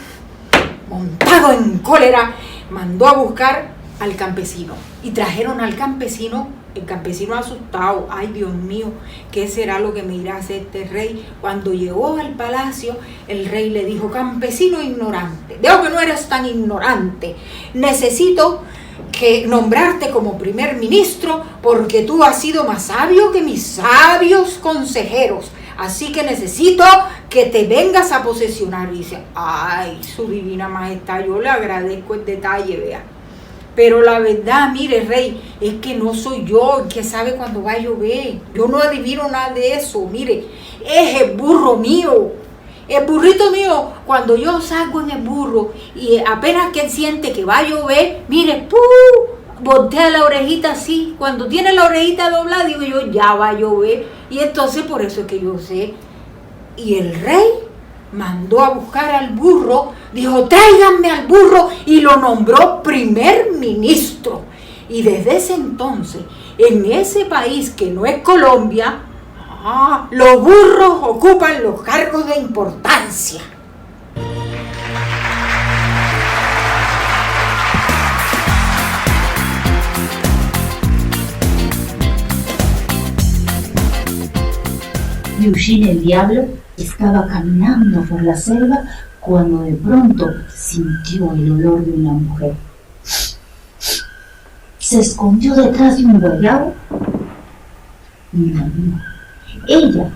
montado en cólera, mandó a buscar al campesino, y trajeron al campesino. El campesino asustado, ay Dios mío, ¿qué será lo que me irá a hacer este rey? Cuando llegó al palacio, el rey le dijo, campesino ignorante, veo que no eres tan ignorante, necesito que nombrarte como primer ministro, porque tú has sido más sabio que mis sabios consejeros, así que necesito que te vengas a posesionar. Y dice, ay, su divina majestad, yo le agradezco el detalle, vea, Pero la verdad, mire, Rey, es que no soy yo el que sabe cuándo va a llover. Yo no adivino nada de eso. Mire, es el burro mío. El burrito mío, cuando yo salgo en el burro y apenas que él siente que va a llover, mire, ¡pum!, voltea la orejita así. Cuando tiene la orejita doblada, digo yo, ya va a llover. Y entonces por eso es que yo sé. Y el rey mandó a buscar al burro, dijo, tráiganme al burro, y lo nombró primer ministro. Y desde ese entonces, en ese país que no es Colombia, los burros ocupan los cargos de importancia. Eugene el Diablo estaba caminando por la selva cuando de pronto sintió el olor de una mujer. Se escondió detrás de un guayabo y la vio. Ella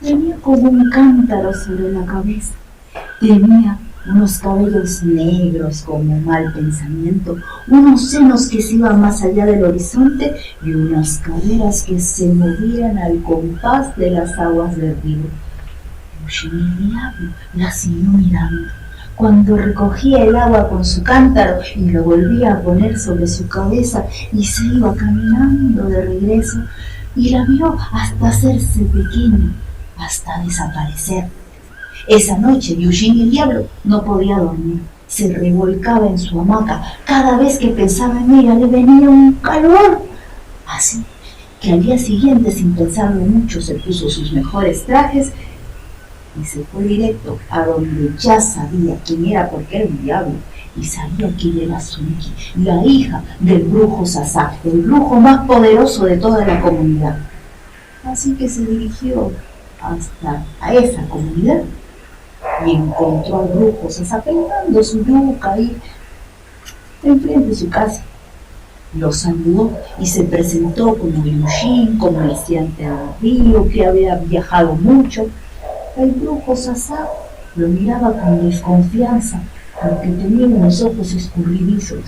tenía como un cántaro sobre la cabeza. Tenía unos cabellos negros como mal pensamiento, unos senos que se iban más allá del horizonte y unas caderas que se movían al compás de las aguas del río. Eugene el Diablo la siguió mirando. Cuando recogía el agua con su cántaro y lo volvía a poner sobre su cabeza y se iba caminando de regreso, y la vio hasta hacerse pequeña, hasta desaparecer. Esa noche Eugene el Diablo no podía dormir, se revolcaba en su hamaca. Cada vez que pensaba en ella le venía un calor. Así que al día siguiente, sin pensarlo mucho, se puso sus mejores trajes y se fue directo a donde ya sabía quién era, porque era un diablo, y sabía quién era Sunki, la hija del brujo Sasá, el brujo más poderoso de toda la comunidad. Así que se dirigió hasta a esa comunidad y encontró al brujo Sasá pegando su yuca ahí enfrente de su casa. Lo saludó y se presentó como Eugene, comerciante al río, que había viajado mucho. El brujo Sasá lo miraba con desconfianza porque tenía unos ojos escurridizos.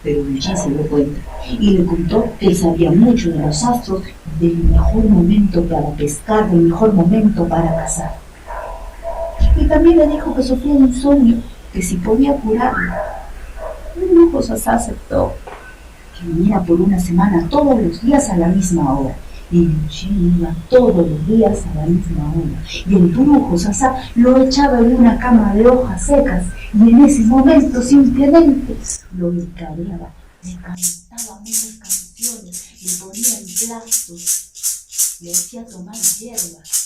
Pero Eugene se dio cuenta y le contó que él sabía mucho de los astros, del mejor momento para pescar, del mejor momento para cazar. Y también le dijo que sufría de insomnio, que si podía curarlo. El brujo Sasá aceptó que viniera por una semana todos los días a la misma hora. Y Eugene iba todos los días a la misma hora. Y el brujo Sasá lo echaba en una cama de hojas secas. Y en ese momento simplemente lo encadeaba. Le cantaba muchas canciones, le ponía en plastos, le hacía tomar hierbas.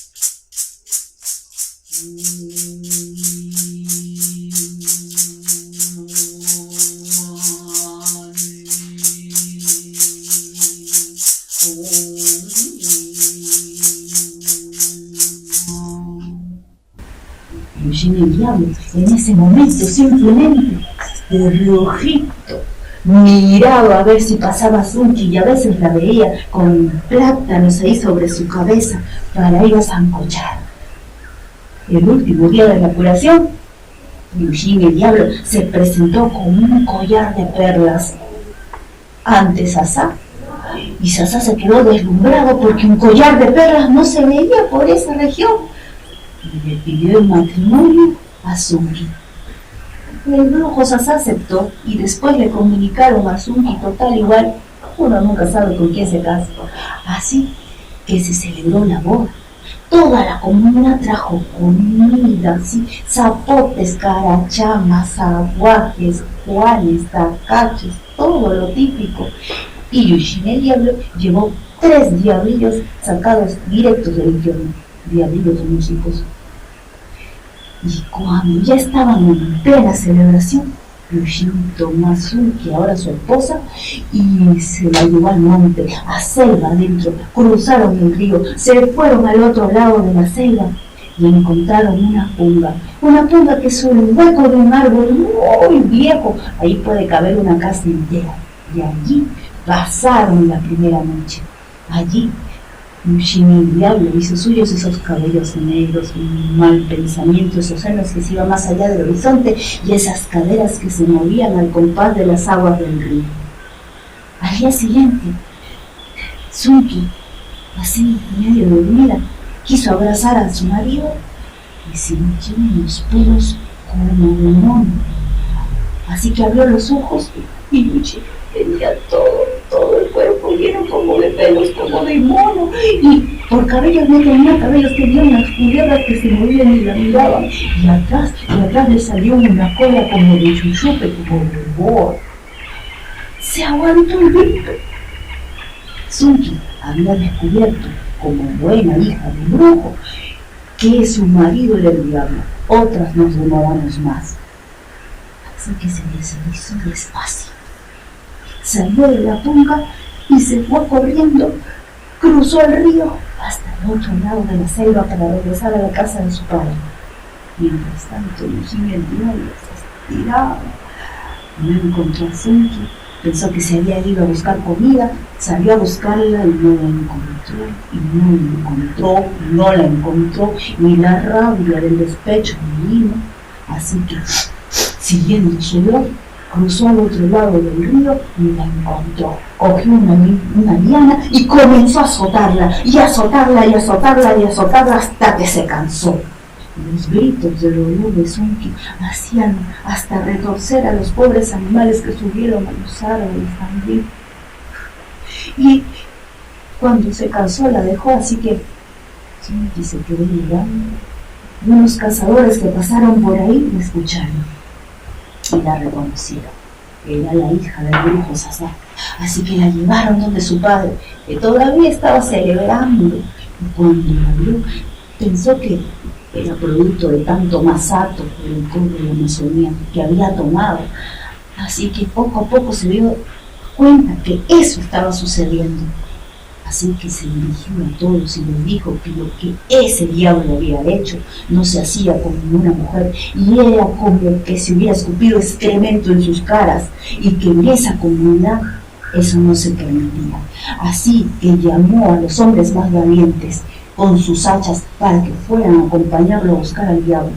Eugene el Diablo en ese momento simplemente de reojito miraba a ver si pasaba Sunki, y a veces la veía con plátanos ahí sobre su cabeza para ir a sancochar. El último día de la curación, Eugene el Diablo se presentó con un collar de perlas ante Sasá, y Sasá se quedó deslumbrado porque un collar de perlas no se veía por esa región, y le pidió el matrimonio a Sunki. El brujo Sasá aceptó y después le comunicaron a Sunki, total igual, uno nunca sabe con quién se casa. Así que se celebró la boda. Toda la comunidad trajo comida, ¿sí? Zapotes, carachamas, aguajes, juanes, tacaches, todo lo típico. Y Eugene el Diablo llevó 3 diablillos sacados directos del infierno, diablillos músicos. Y cuando ya estaban en plena celebración, Eugene tomó a Sunki, ahora su esposa, y se la llevó al monte, a selva adentro. Cruzaron el río, se fueron al otro lado de la selva y encontraron una punga que es un hueco de un árbol muy viejo. Ahí puede caber una casa entera. Y allí pasaron la primera noche. Allí Yushimi el diablo hizo suyos esos cabellos negros, un mal pensamiento, esos senos que se iban más allá del horizonte y esas caderas que se movían al compás de las aguas del río. Al día siguiente, Tsunki, así medio dormida, quiso abrazar a su marido y sintió en los pelos como un mono. Así que abrió los ojos y Yuchi tenía todo el cuerpo lleno como de pelos, como de mono, y por cabellos no tenía cabellos, tenía unas culebras que se movían y la miraban, y atrás le salió una cola como de chuchupe, como de boa. Se aguantó el grito. Tsunki había descubierto, como buena hija de brujo, que su marido era el diablo. Otras nos demoramos más. Así que se deslizó despacio. Salió de la punga y se fue corriendo, cruzó el río hasta el otro lado de la selva para regresar a la casa de su padre. Mientras tanto, Yushimi el diablo se estiraba. No encontró a Tsunki, pensó que se había ido a buscar comida, salió a buscarla y no la encontró, y la rabia del despecho le vino. Así que, siguiendo su olor, cruzó al otro lado del río y la encontró. Cogió una liana y comenzó a azotarla, hasta que se cansó. Los gritos de dolor de Tsunki hacían hasta retorcer a los pobres animales que subieron a los árboles también. Y cuando se cansó la dejó, así que Tsunki se quedó mirando. Y unos cazadores que pasaron por ahí la escucharon y la reconocieron. Era la hija del brujo Sasa. Así que la llevaron donde su padre, que todavía estaba celebrando. Y cuando la vio, pensó que era producto de tanto masato del licor de la Amazonía que había tomado. Así que poco a poco se dio cuenta que eso estaba sucediendo. Así que se dirigió a todos y les dijo que lo que ese diablo había hecho no se hacía con ninguna mujer, y era como que se hubiera escupido excremento en sus caras, y que en esa comunidad eso no se permitía. Así que llamó a los hombres más valientes con sus hachas para que fueran a acompañarlo a buscar al diablo,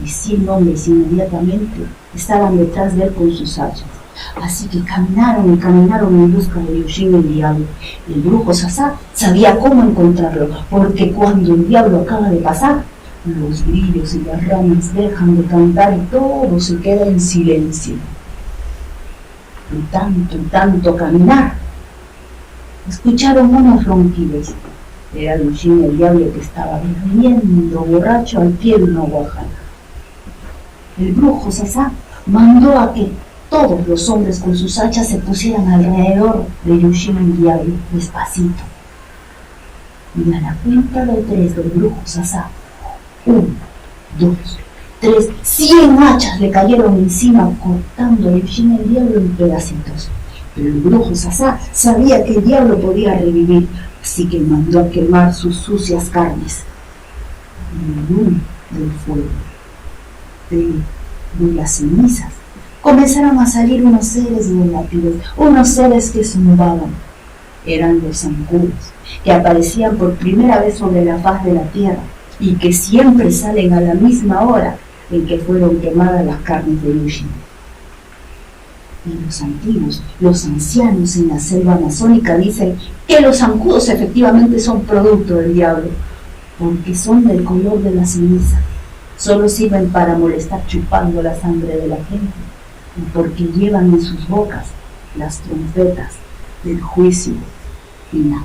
y 100 hombres inmediatamente estaban detrás de él con sus hachas. Así que caminaron en busca de Yushimi el diablo. El brujo Sasa sabía cómo encontrarlo, porque cuando el diablo acaba de pasar, los grillos y las ranas dejan de cantar y todo se queda en silencio. Y tanto caminar, escucharon unos ronquidos. Era Yushimi el diablo que estaba bebiendo borracho al pie de una guajana. El brujo Sasa mandó a que todos los hombres con sus hachas se pusieran alrededor de Yushimi el diablo, despacito. Y a la cuenta de 3 del brujo Sasa, 1, 2, 3, 100 hachas le cayeron encima, cortando a Yushimi el diablo en pedacitos. Pero el brujo Sasa sabía que el diablo podía revivir, así que mandó a quemar sus sucias carnes. Y en uno del fuego, de las cenizas, comenzaron a salir unos seres volátiles, unos seres que zumbaban. Eran los zancudos, que aparecían por primera vez sobre la faz de la tierra y que siempre salen a la misma hora en que fueron quemadas las carnes de Yushimi. Y los antiguos, los ancianos en la selva amazónica dicen que los zancudos efectivamente son producto del diablo, porque son del color de la ceniza, solo sirven para molestar chupando la sangre de la gente, y porque llevan en sus bocas las trompetas del juicio final.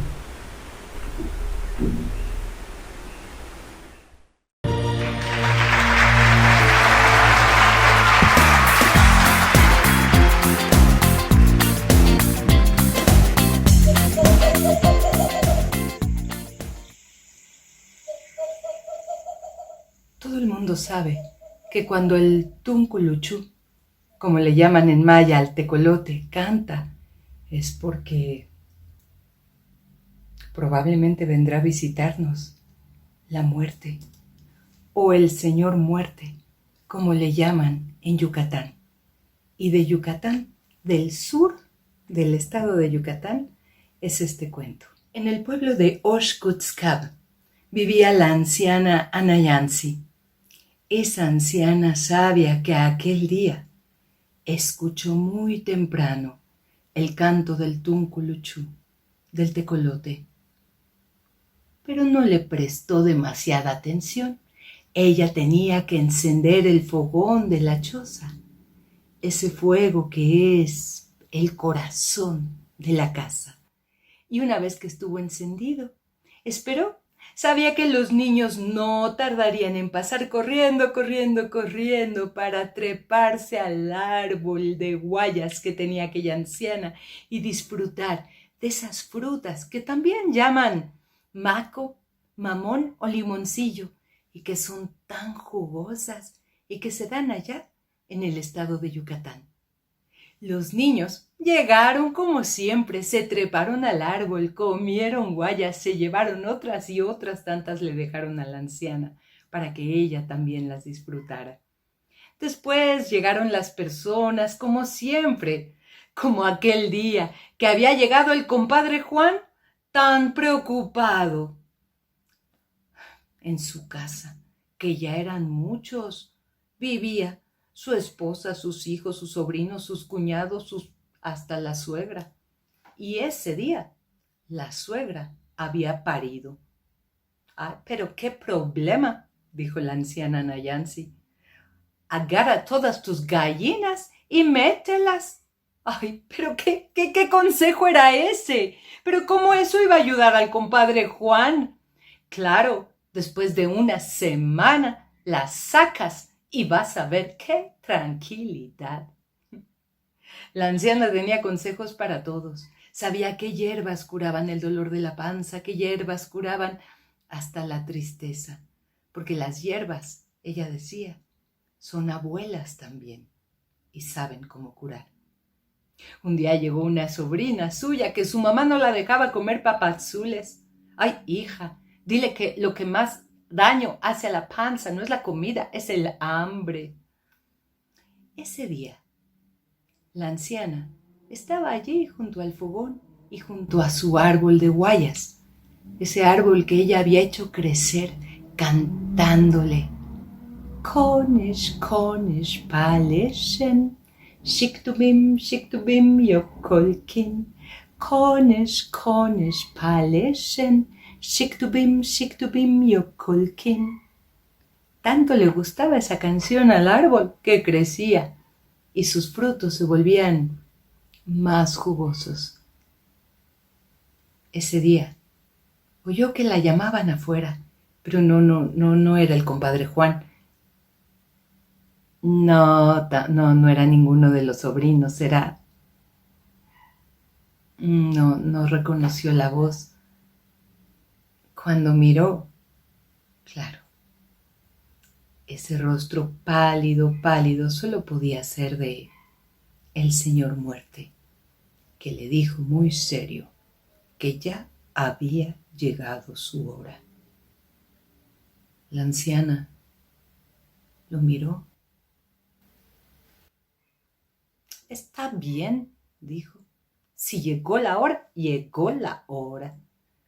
Todo el mundo sabe que cuando el Tunculuchú, como le llaman en maya al tecolote, canta, es porque probablemente vendrá a visitarnos la muerte o el señor muerte, como le llaman en Yucatán. Y de Yucatán, del sur del estado de Yucatán, es este cuento. En el pueblo de Oshkutskab vivía la anciana Anayansi. Esa anciana sabia que aquel día escuchó muy temprano el canto del tunculuchú, del tecolote, pero no le prestó demasiada atención. Ella tenía que encender el fogón de la choza, ese fuego que es el corazón de la casa. Y una vez que estuvo encendido, esperó. Sabía que los niños no tardarían en pasar corriendo para treparse al árbol de guayas que tenía aquella anciana y disfrutar de esas frutas que también llaman maco, mamón o limoncillo y que son tan jugosas y que se dan allá en el estado de Yucatán. Los niños llegaron como siempre, se treparon al árbol, comieron guayas, se llevaron otras y otras tantas le dejaron a la anciana para que ella también las disfrutara. Después llegaron las personas como siempre, como aquel día que había llegado el compadre Juan tan preocupado. En su casa, que ya eran muchos, vivía su esposa, sus hijos, sus sobrinos, sus cuñados, hasta la suegra. Y ese día, la suegra había parido. «Ah, pero qué problema», dijo la anciana Nayansi. «Agarra todas tus gallinas y mételas». «Ay, pero ¿qué consejo era ese? ¿Pero cómo eso iba a ayudar al compadre Juan?» «Claro, después de una semana las sacas y vas a ver qué tranquilidad». La anciana tenía consejos para todos. Sabía qué hierbas curaban el dolor de la panza, qué hierbas curaban hasta la tristeza. Porque las hierbas, ella decía, son abuelas también y saben cómo curar. Un día llegó una sobrina suya que su mamá no la dejaba comer papazules. «Ay, hija, dile que lo que más daño hace a la panza no es la comida, es el hambre». Ese día, la anciana estaba allí junto al fogón y junto a su árbol de guayas, ese árbol que ella había hecho crecer cantándole. «Konish, konish, paleshen, shiktubim, yokolkin. Konish, konish, paleshen, shiktubim, yokolkin». Tanto le gustaba esa canción al árbol que crecía y sus frutos se volvían más jugosos. Ese día oyó que la llamaban afuera, pero no era el compadre Juan. No era ninguno de los sobrinos, era... No reconoció la voz. Cuando miró, claro, ese rostro pálido, solo podía ser de el señor Muerte, que le dijo muy serio que ya había llegado su hora. La anciana lo miró. «Está bien», dijo. «Si llegó la hora, llegó la hora.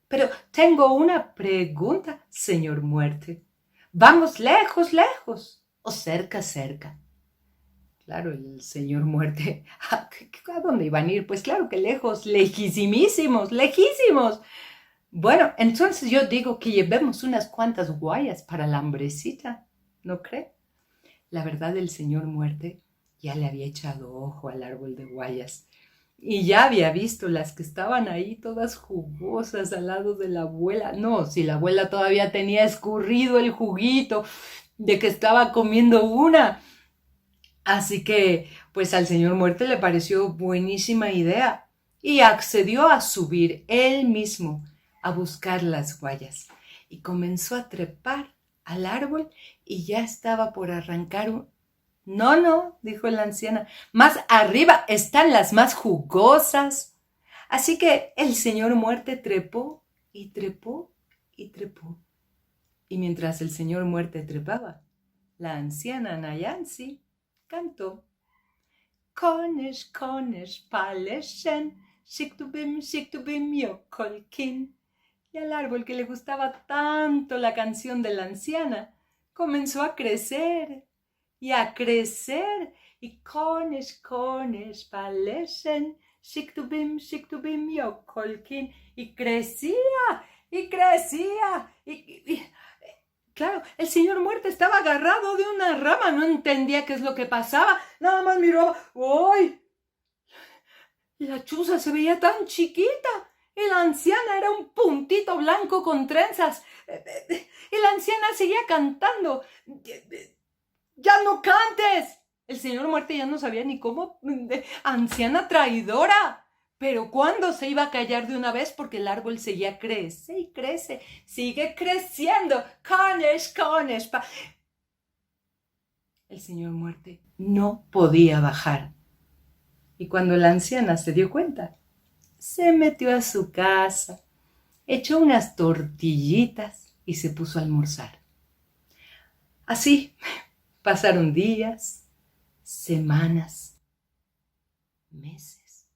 Pero tengo una pregunta, señor Muerte. ¿Vamos lejos o cerca? Claro, el señor Muerte, ¿a dónde iban a ir? Pues claro que lejos, lejísimos. Bueno, entonces yo digo que llevemos unas cuantas guayas para la hambrecita, ¿no cree? La verdad, el señor Muerte ya le había echado ojo al árbol de guayas y ya había visto las que estaban ahí todas jugosas al lado de la abuela. No, si la abuela todavía tenía escurrido el juguito de que estaba comiendo una. Así que, pues al señor Muerte le pareció buenísima idea y accedió a subir él mismo a buscar las guayas y comenzó a trepar al árbol y ya estaba por arrancar un... No, dijo la anciana, más arriba están las más jugosas. Así que el señor Muerte trepó. Y mientras el señor Muerte trepaba, la anciana Nayansi cantó. Konish, paleshen, shiktubim, yokolkin. Y al árbol, que le gustaba tanto la canción de la anciana, comenzó a crecer y a crecer. Y konesh, palesen, shiktubim, yokolkin. Y crecía, y crecía. Claro, el señor Muerte estaba agarrado de una rama, no entendía qué es lo que pasaba. Nada más miró, ¡ay! La chuza se veía tan chiquita. Y la anciana era un puntito blanco con trenzas. Y la anciana seguía cantando. ¡Ya no cantes! El señor Muerte ya no sabía ni cómo. ¡Anciana traidora! Pero ¿cuándo se iba a callar de una vez? Porque el árbol seguía crece y crece. Sigue creciendo. Konesh. El señor Muerte no podía bajar. Y cuando la anciana se dio cuenta, se metió a su casa, echó unas tortillitas y se puso a almorzar. Así pasaron días, semanas, meses.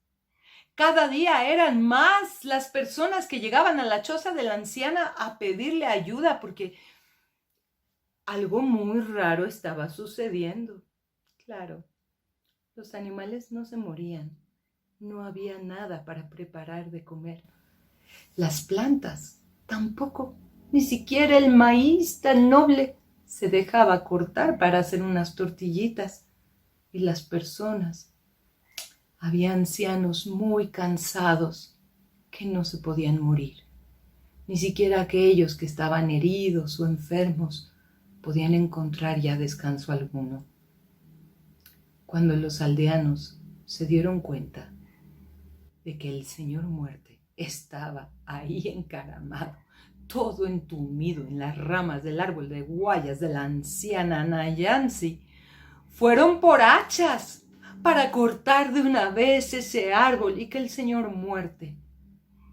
Cada día eran más las personas que llegaban a la choza de la anciana a pedirle ayuda porque algo muy raro estaba sucediendo. Claro, los animales no se morían. No había nada para preparar de comer. Las plantas tampoco, ni siquiera el maíz tan noble se dejaba cortar para hacer unas tortillitas. Y las personas, había ancianos muy cansados que no se podían morir. Ni siquiera aquellos que estaban heridos o enfermos podían encontrar ya descanso alguno. Cuando los aldeanos se dieron cuenta de que el señor Muerte estaba ahí encaramado, todo entumido en las ramas del árbol de guayas de la anciana Anayansi, fueron por hachas para cortar de una vez ese árbol y que el señor Muerte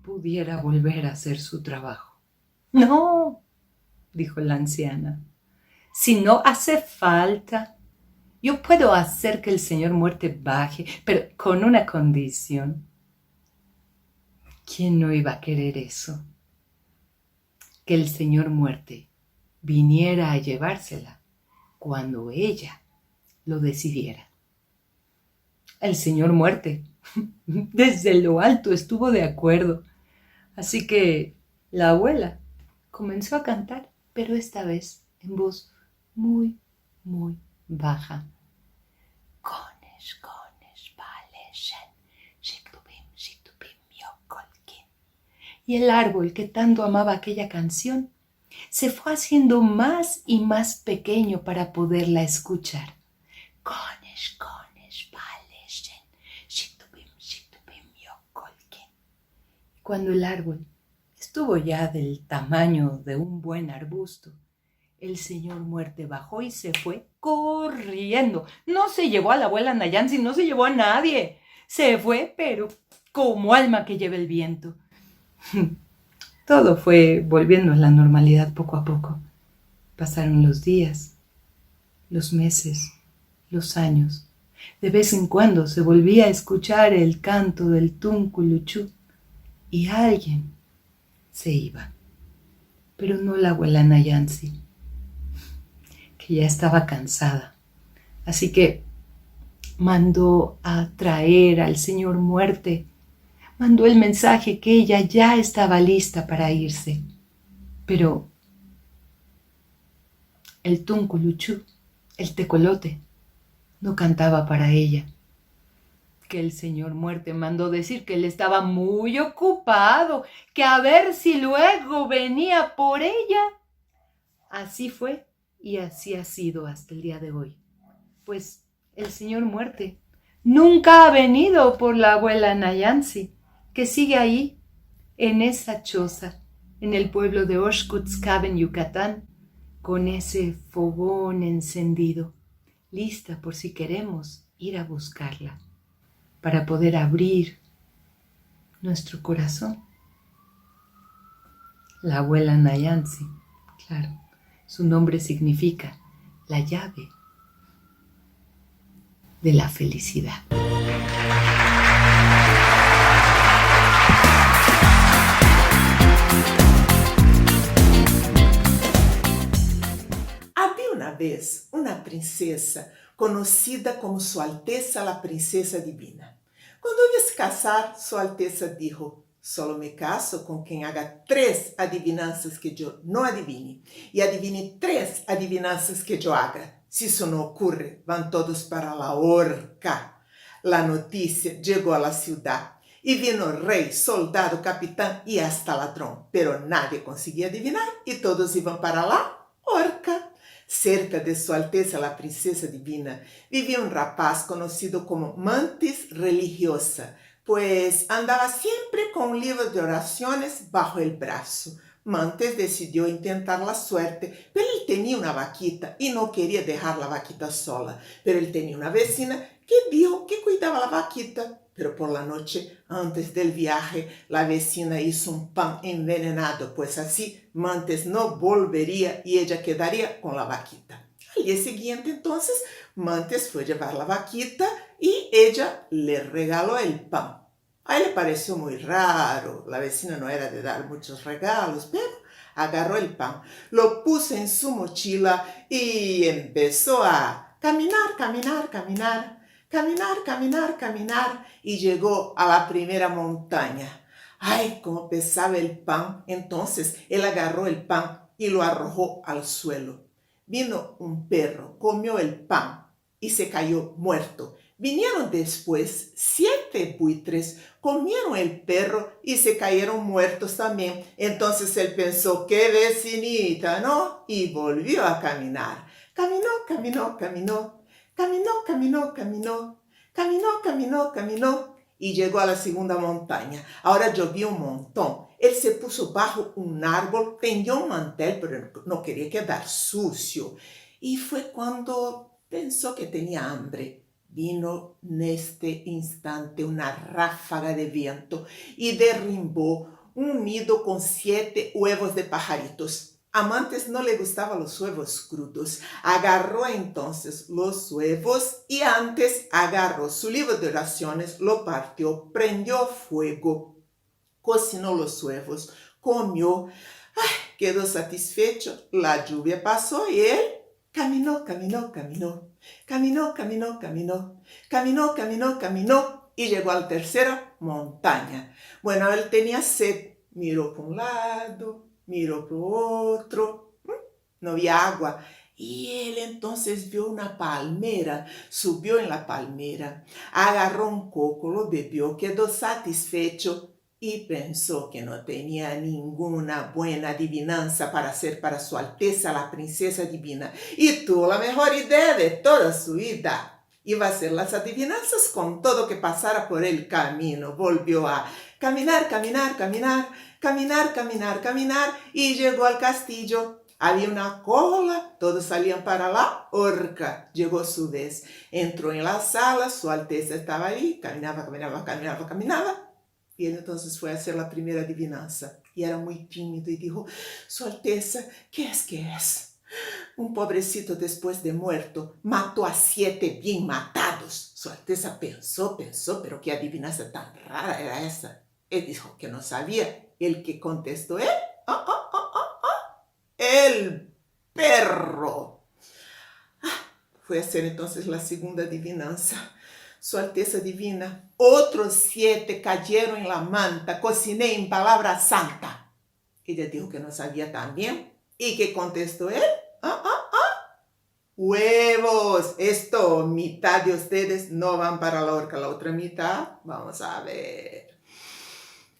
pudiera volver a hacer su trabajo. No, dijo la anciana, si no hace falta, yo puedo hacer que el señor Muerte baje, pero con una condición. ¿Quién no iba a querer eso? Que el señor Muerte viniera a llevársela cuando ella lo decidiera. El señor Muerte desde lo alto estuvo de acuerdo. Así que la abuela comenzó a cantar, pero esta vez en voz muy, muy baja. Konesh, palesen, shiktubim, yokolkin. Y el árbol que tanto amaba aquella canción se fue haciendo más y más pequeño para poderla escuchar. Konesh, palesen, shiktubim, yokolkin. Cuando el árbol estuvo ya del tamaño de un buen arbusto, el señor Muerte bajó y se fue corriendo. No se llevó a la abuela Anayansi, no se llevó a nadie. Se fue, pero como alma que lleva el viento. Todo fue volviendo a la normalidad poco a poco. Pasaron los días, los meses, los años. De vez en cuando se volvía a escuchar el canto del tunculuchú y alguien se iba. Pero no la abuela Anayansi, que ya estaba cansada. Así que mandó a traer al señor Muerte, mandó el mensaje que ella ya estaba lista para irse. Pero el tunculuchú, el tecolote, no cantaba para ella. Que el señor Muerte mandó decir que él estaba muy ocupado, que a ver si luego venía por ella. Así fue y así ha sido hasta el día de hoy. Pues el señor Muerte nunca ha venido por la abuela Anayansi, que sigue ahí, en esa choza, en el pueblo de Oshkutskab, en Yucatán, con ese fogón encendido, lista por si queremos ir a buscarla, para poder abrir nuestro corazón. La abuela Anayansi, claro, su nombre significa la llave de la felicidad. vez una princesa conocida como Su Alteza la Princesa Divina. Cuando iba a casar, Su Alteza dijo: solo me caso con quien haga 3 adivinanzas que yo no adivine y adivine 3 adivinanzas que yo haga. Si eso no ocurre, van todos para la horca. La noticia llegó a la ciudad y vino rey, soldado, capitán y hasta ladrón, pero nadie conseguía adivinar y todos iban para la horca. Cerca de Su Alteza la Princesa Divina vivía un rapaz conocido como Mantis Religiosa, pues andaba siempre con un libro de oraciones bajo el brazo. Mantis decidió intentar la suerte, pero él tenía una vaquita y no quería dejar la vaquita sola. Pero él tenía una vecina que dijo que cuidaba la vaquita. Pero por la noche, antes del viaje, la vecina hizo un pan envenenado, pues así Mantis no volvería y ella quedaría con la vaquita. Al día siguiente, entonces, Mantis fue a llevar la vaquita y ella le regaló el pan. A él le pareció muy raro, la vecina no era de dar muchos regalos, pero agarró el pan, lo puso en su mochila y empezó a caminar, caminar, caminar. Caminar, caminar, caminar, y llegó a la primera montaña. ¡Ay, cómo pesaba el pan! Entonces él agarró el pan y lo arrojó al suelo. Vino un perro, comió el pan y se cayó muerto. Vinieron después 7 buitres, comieron el perro y se cayeron muertos también. Entonces él pensó: ¡qué vecinita!, ¿no? Y volvió a caminar. Caminó, caminó, caminó. Caminó, caminó, caminó, caminó, caminó, caminó y llegó a la segunda montaña. Ahora llovía un montón. Él se puso bajo un árbol, tendió un mantel, pero no quería quedar sucio. Y fue cuando pensó que tenía hambre. Vino en este instante una ráfaga de viento y derrimbó un nido con 7 huevos de pajaritos. A Mantis no le gustaban los huevos crudos. Agarró entonces los huevos y antes agarró su libro de oraciones, lo partió, prendió fuego, cocinó los huevos, comió, quedó satisfecho. La lluvia pasó y él caminó, caminó, caminó, caminó, caminó, caminó, caminó, caminó, caminó y llegó a la tercera montaña. Bueno, él tenía sed, miró por un lado, miró por otro, no había agua. Y él entonces vio una palmera, subió en la palmera, agarró un coco, lo bebió, quedó satisfecho y pensó que no tenía ninguna buena adivinanza para hacer para Su Alteza la Princesa Divina. Y tuvo la mejor idea de toda su vida. Iba a hacer las adivinanzas con todo que pasara por el camino. Volvió a caminar, caminar, caminar, caminar, caminar, caminar y llegó al castillo. Había una cola, todos salían para la horca. Llegó su vez, entró en la sala, Su Alteza estaba ahí, caminaba, caminaba, caminaba, caminaba. Y él entonces fue a hacer la primera adivinanza. Y era muy tímido y dijo: Su Alteza, ¿qué es que es? Un pobrecito después de muerto mató a 7 bien matados. Su Alteza pensó, pero qué adivinanza tan rara era esa. Él dijo que no sabía. El que contestó él, el perro. Fue a hacer entonces la segunda adivinanza. Su Alteza Divina, otros 7 cayeron en la manta, cociné en palabra santa. Ella dijo que no sabía también. ¿Y qué contestó él? Huevos. Esto, mitad de ustedes no van para la horca, la otra mitad, vamos a ver.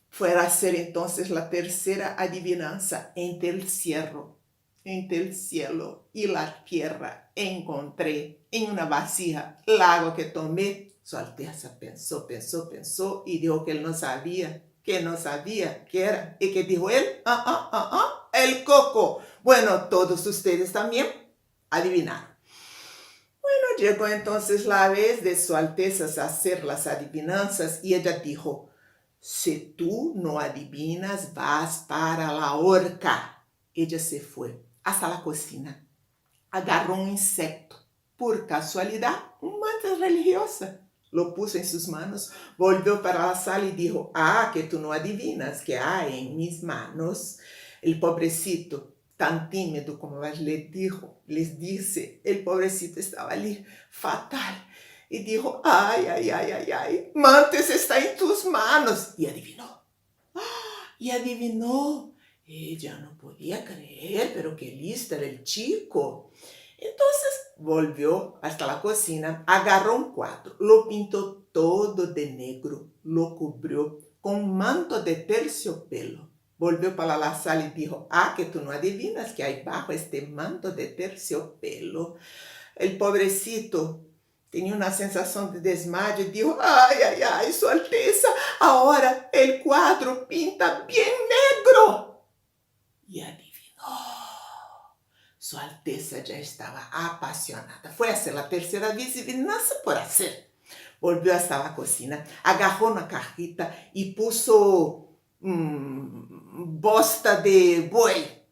Fue a hacer entonces la tercera adivinanza. Entre el cielo y la tierra encontré en una vasija el agua que tomé. Su Alteza pensó y dijo que él no sabía, qué era. ¿Y qué dijo él? El coco. Bueno, todos ustedes también adivinaron. Bueno, llegó entonces la vez de Su Alteza a hacer las adivinanzas y ella dijo: si tú no adivinas, vas para la horca. Ella se fue hasta la cocina, agarró un insecto, por casualidad, un mantis religiosa. Lo puso en sus manos, volvió para la sala y dijo: que tú no adivinas que hay en mis manos. El pobrecito tan tímido como les dice, el pobrecito estaba allí fatal. Y dijo, ay, ay, ay, ay, ay, Mantes está en tus manos. Y adivinó. Y adivinó. Ella no podía creer, pero qué listo era el chico. Entonces volvió hasta la cocina, agarró un cuadro, lo pintó todo de negro, lo cubrió con un manto de terciopelo. Volvió para la sala y dijo, que tú no adivinas que hay bajo este manto de terciopelo. El pobrecito tenía una sensación de desmayo y dijo, ay, ay, ay, Su Alteza, ahora el cuadro pinta bien negro. Y adivinó. Su Alteza ya estaba apasionada. Fue a hacer la tercera vez y nada por hacer. Volvió hasta la cocina, agarró una cajita y puso bosta de buey,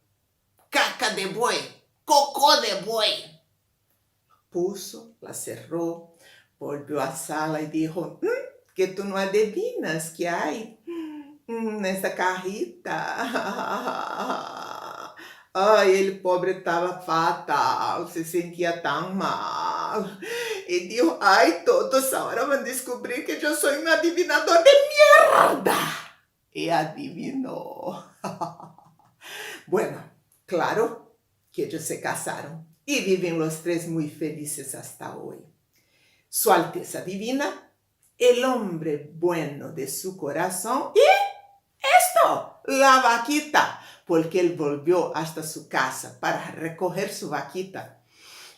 caca de buey, cocó de buey. Puso, la cerró, volvió a sala y dijo, que tú no adivinas que hay en esta cajita. Ay, el pobre estaba fatal, se sentía tan mal. Y dijo, ay, todos ahora van a descubrir que yo soy un adivinador de mierda. Y adivinó. Bueno, claro que ellos se casaron y viven los tres muy felices hasta hoy. Su Alteza Divina, el hombre bueno de su corazón y esto, la vaquita, porque él volvió hasta su casa para recoger su vaquita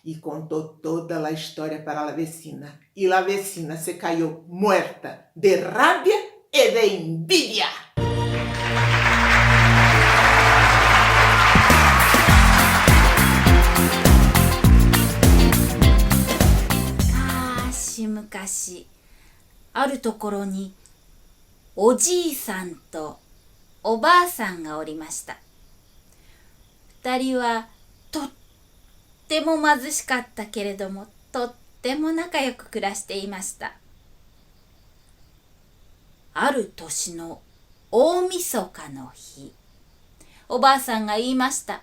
y contó toda la historia para la vecina. Y la vecina se cayó muerta de rabia y de envidia.昔あるところにおじいさんとおばあさんがおりました。二人はとっても貧しかったけれども、とっても仲良く暮らしていました。ある年の大晦日の日、おばあさんが言いました。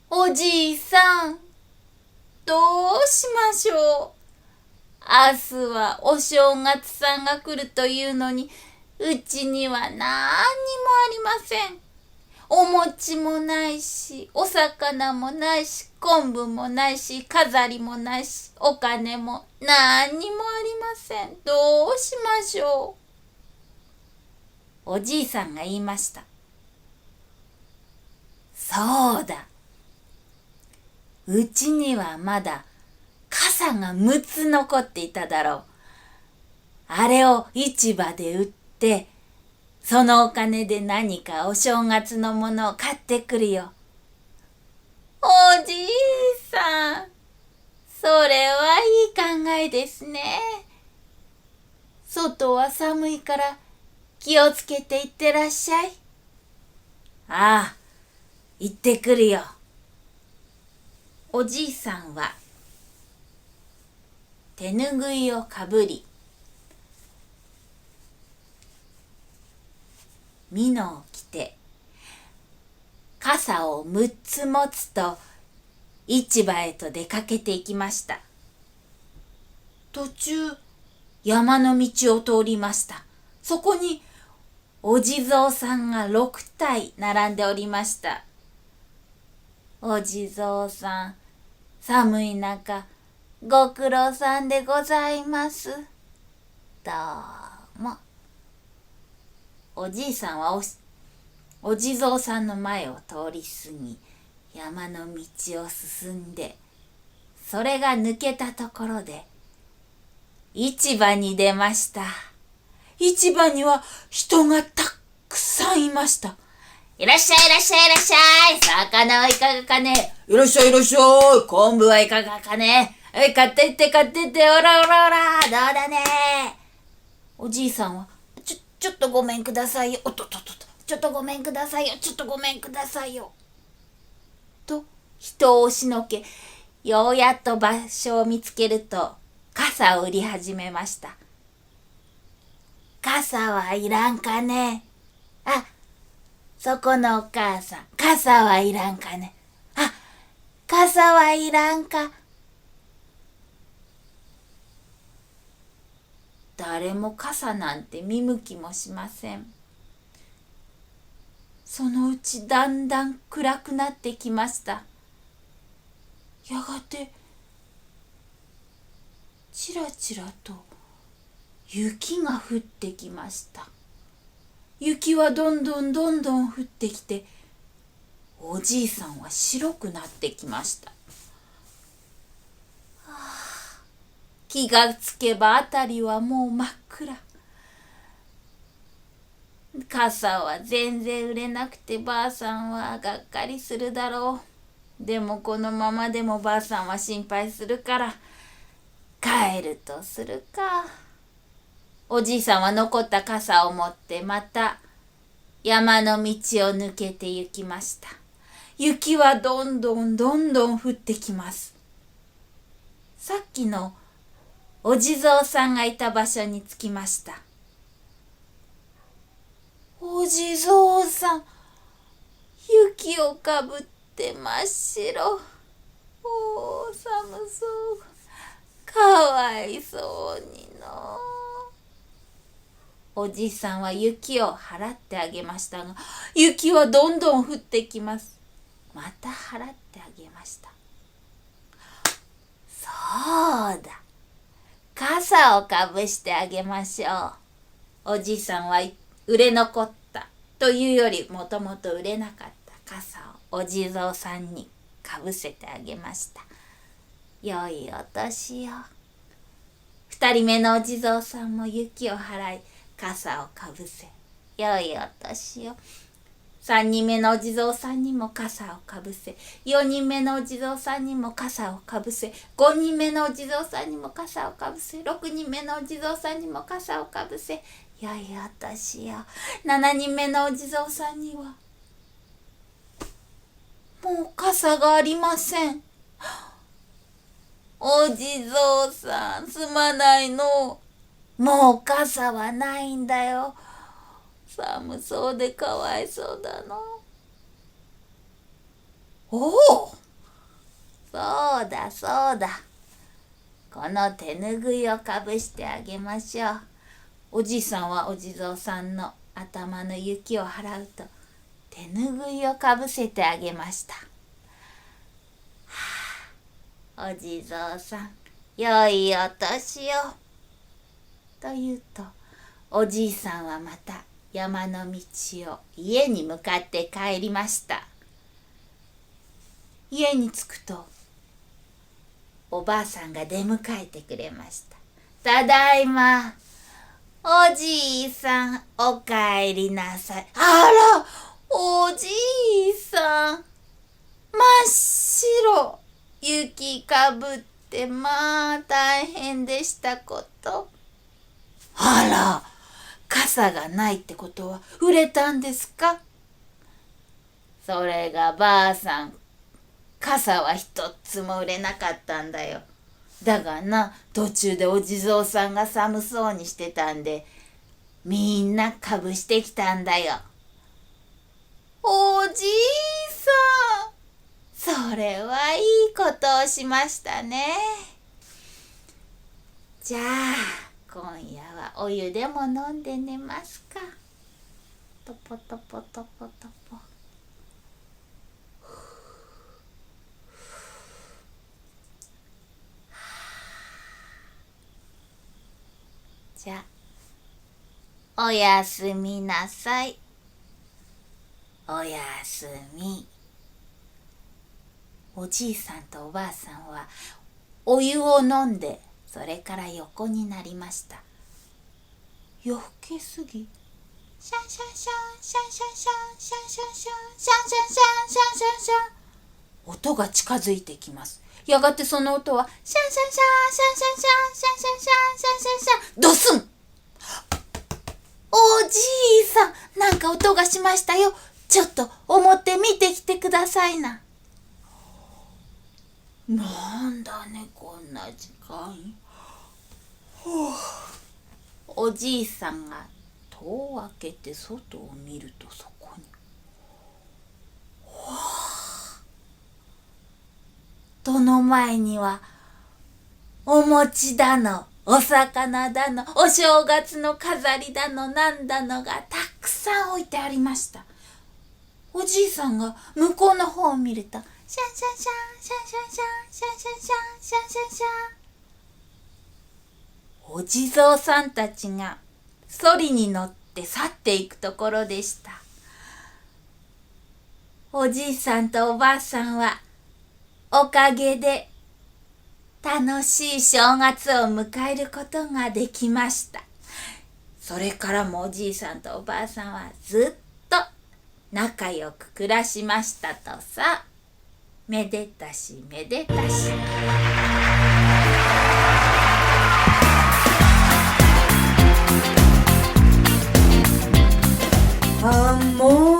おじいさん、どうしましょう。明日はお正月さんが来るというのに、うちには何にもありません。お餅もないし、お魚もないし、昆布もないし、飾りもないし、お金も何にもありません。どうしましょう。おじいさんが言いました。そうだ。うちにはまだ傘が6つ残っていただろう。あれを市場で売って、そのお金で何かお正月のものを買ってくるよ。おじいさん、それはいい考えですね。外は寒いから気をつけていってらっしゃい。ああ、行ってくるよ。おじいさんは手ぬぐいをかぶり、蓑を着て、傘を6つ持つと市場へと出かけていきました。途中、山の道を通りました。そこにお地蔵さんが6体並んでおりました。お地蔵さん、寒い中、ご苦労さんでございます。どうも。おじいさんはお地蔵さんの前を通り過ぎ、山の道を進んで、それが抜けたところで、市場に出ました。市場には人がたくさんいました。いらっしゃいいらっしゃいいらっしゃい。魚はいかがかね。いらっしゃいいらっしゃい。昆布はいかがかね。買ってって買ってって、おらおらおら、どうだね。おじいさんは、ちょっとごめんくださいよ。おっとっとっと、ちょっとごめんくださいよ。ちょっとごめんくださいよ。と、人を押しのけ、ようやっと場所を見つけると、傘を売り始めました。傘はいらんかね。そこのお母さん、傘はいらんかね。あ、傘はいらんか。誰も傘なんて見向きもしません。そのうちだんだん暗くなってきました。やがてちらちらと雪が降ってきました。雪はどんどんどんどん降ってきて、おじいさんは白くなってきました。気がつけばあたりはもう真っ暗。傘は全然売れなくてばあさんはがっかりするだろう。でもこのままでもばあさんは心配するから帰るとするか。おじいさんは残った傘を持ってまた山の道を抜けて行きました。雪はどんどんどんどん降ってきます。さっきのお地蔵さんがいた場所に着きました。お地蔵さん、雪をかぶって真っ白。おー、寒そう。かわいそうにの。おじいさんは雪を払ってあげましたが、雪はどんどん降ってきます。また払ってあげました。そうだ。傘をかぶしてあげましょう。おじいさんは売れ残ったというよりもともと売れなかった傘をお地蔵さんにかぶせてあげました。良いお年を。二人目のお地蔵さんも雪を払い傘をかぶせ、良いお年を。三人目のお地蔵さんにも傘をかぶせ、四人目のお地蔵さんにも傘をかぶせ、五人目のお地蔵さんにも傘をかぶせ、六人目のお地蔵さんにも傘をかぶせ、良いお年を。七人目のお地蔵さんにはもう傘がありません。お地蔵さん、すまないの。もう傘はないんだよ。寒そうでかわいそうだの。おお、そうだそうだ。この手ぬぐいをかぶしてあげましょう。おじいさんはお地蔵さんの頭の雪を払うと手ぬぐいをかぶせてあげました。お地蔵さん、良いお年を。と言うと、おじいさんはまた山の道を家に向かって帰りました。家に着くと、おばあさんが出迎えてくれました。ただいま。おじいさん、おかえりなさい。あら、おじいさん。真っ白。雪かぶってまあ大変でしたこと。あら、傘がないってことは売れたんですか？それがばあさん、傘は一つも売れなかったんだよ。だがな、途中でお地蔵さんが寒そうにしてたんで、みんなかぶしてきたんだよ。おじいさん、それはいいことをしましたね。じゃあ、今夜はお湯でも飲んで寝ますか。トポトポトポトポ。じゃあ、おやすみなさい。おやすみ。おじいさんとおばあさんはお湯を飲んで、それから横になりました。夜更けすぎ、シャンシャンシャンシャンシャンシャンシャンシャンシャンシャンシャンシャンシャンシャンシャン。音が近づいてきます。やがてその音はシャンシャンシャンシャンシャンシャンシャンシャンシャンシャンシャンシャン。ドスン。おじいさん、なんか音がしましたよ。ちょっと表見てきてくださいな。なんだね、こんな時間。おじいさんが戸を開けて外を見ると、そこに戸の前にはお餅だの、お魚だの、お正月の飾りだの、なんだのがたくさん置いてありました。おじいさんが向こうの方を見ると、シャンシャンシャン、シャンシャンシャン、シャンシャンシャン、シャンシャンシャン。お地蔵さんたちがソリに乗って去っていくところでした。おじいさんとおばあさんはおかげで楽しい正月を迎えることができました。それからもおじいさんとおばあさんはずっと仲良く暮らしましたとさ。めでたしめでたし。Amor,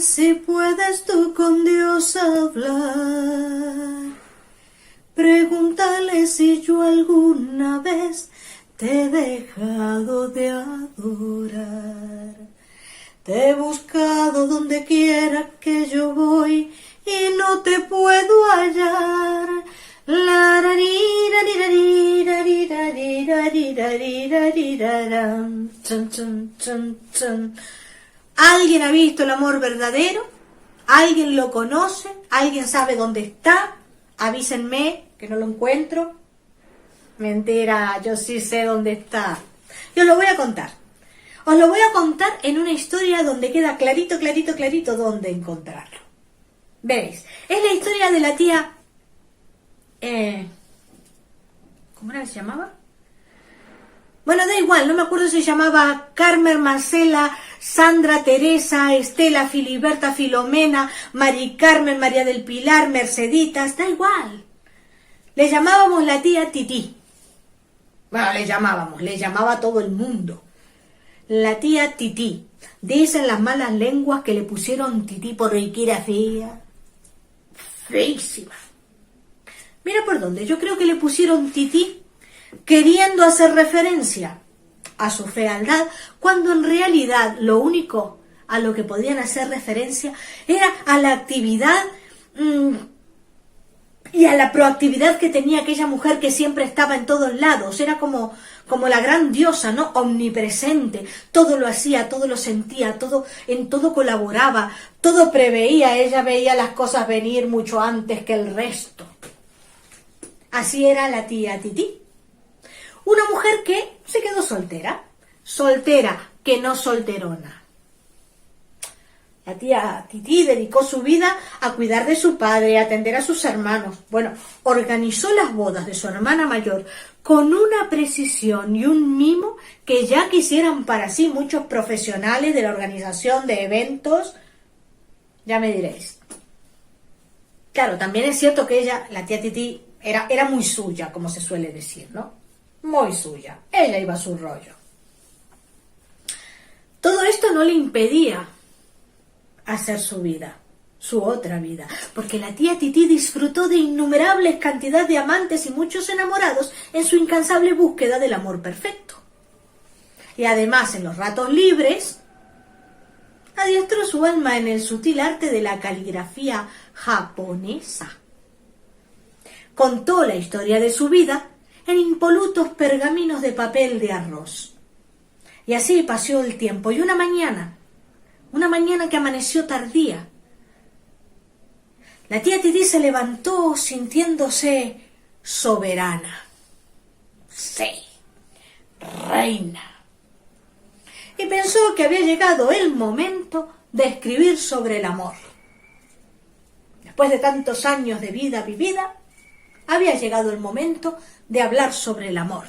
si puedes tú con Dios hablar, pregúntale si yo alguna vez te he dejado de adorar. Te he buscado donde quiera que yo voy y no te puedo hallar. ¿Alguien ha visto el amor verdadero? ¿Alguien lo conoce? ¿Alguien sabe dónde está? Avísenme, que no lo encuentro. Mentira, yo sí sé dónde está. Yo lo voy a contar. Os lo voy a contar en una historia donde queda clarito, clarito, clarito dónde encontrarlo. Veréis, es la historia de la tía... ¿Cómo era que se llamaba? Bueno, da igual, no me acuerdo si se llamaba Carmen, Marcela, Sandra, Teresa, Estela, Filiberta, Filomena, Mari Carmen, María del Pilar, Merceditas, da igual. Le llamábamos la tía Tití. Bueno, le llamaba todo el mundo. La tía Tití. Dicen las malas lenguas que le pusieron Tití porque era fea. Feísima. Mira por dónde, yo creo que le pusieron Tití queriendo hacer referencia a su fealdad, cuando en realidad lo único a lo que podían hacer referencia era a la actividad y a la proactividad que tenía aquella mujer que siempre estaba en todos lados. Era como la gran diosa, ¿no? Omnipresente, todo lo hacía, todo lo sentía, en todo colaboraba, todo preveía, ella veía las cosas venir mucho antes que el resto. Así era la tía Tití. Una mujer que se quedó soltera, que no solterona. La tía Tití dedicó su vida a cuidar de su padre, a atender a sus hermanos. Bueno, organizó las bodas de su hermana mayor con una precisión y un mimo que ya quisieran para sí muchos profesionales de la organización de eventos. Ya me diréis. Claro, también es cierto que ella, la tía Tití, era muy suya, como se suele decir, ¿no? Muy suya. Ella iba a su rollo. Todo esto no le impedía hacer su vida, su otra vida, porque la tía Tití disfrutó de innumerables cantidades de amantes y muchos enamorados en su incansable búsqueda del amor perfecto. Y además, en los ratos libres, adiestró su alma en el sutil arte de la caligrafía japonesa. Contó la historia de su vida en impolutos pergaminos de papel de arroz. Y así pasó el tiempo, y una mañana que amaneció tardía, la tía Tití se levantó sintiéndose soberana. Sí, reina. Y pensó que había llegado el momento de escribir sobre el amor. Después de tantos años de vida vivida, había llegado el momento de hablar sobre el amor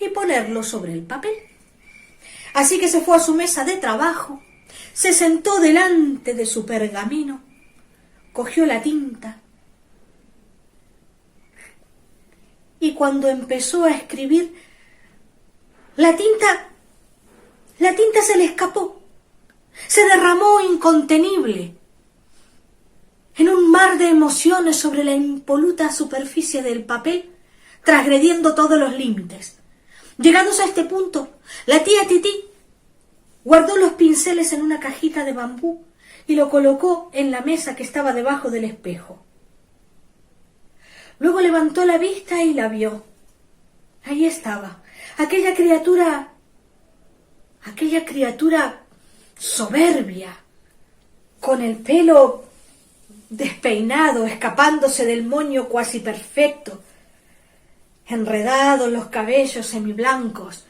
y ponerlo sobre el papel. Así que se fue a su mesa de trabajo, se sentó delante de su pergamino, cogió la tinta y cuando empezó a escribir, la tinta se le escapó, se derramó incontenible en un mar de emociones sobre la impoluta superficie del papel, transgrediendo todos los límites. Llegados a este punto, la tía Tití guardó los pinceles en una cajita de bambú y lo colocó en la mesa que estaba debajo del espejo. Luego levantó la vista y la vio. Ahí estaba, aquella criatura soberbia, con el pelo despeinado, escapándose del moño cuasi perfecto, enredados los cabellos semiblancos,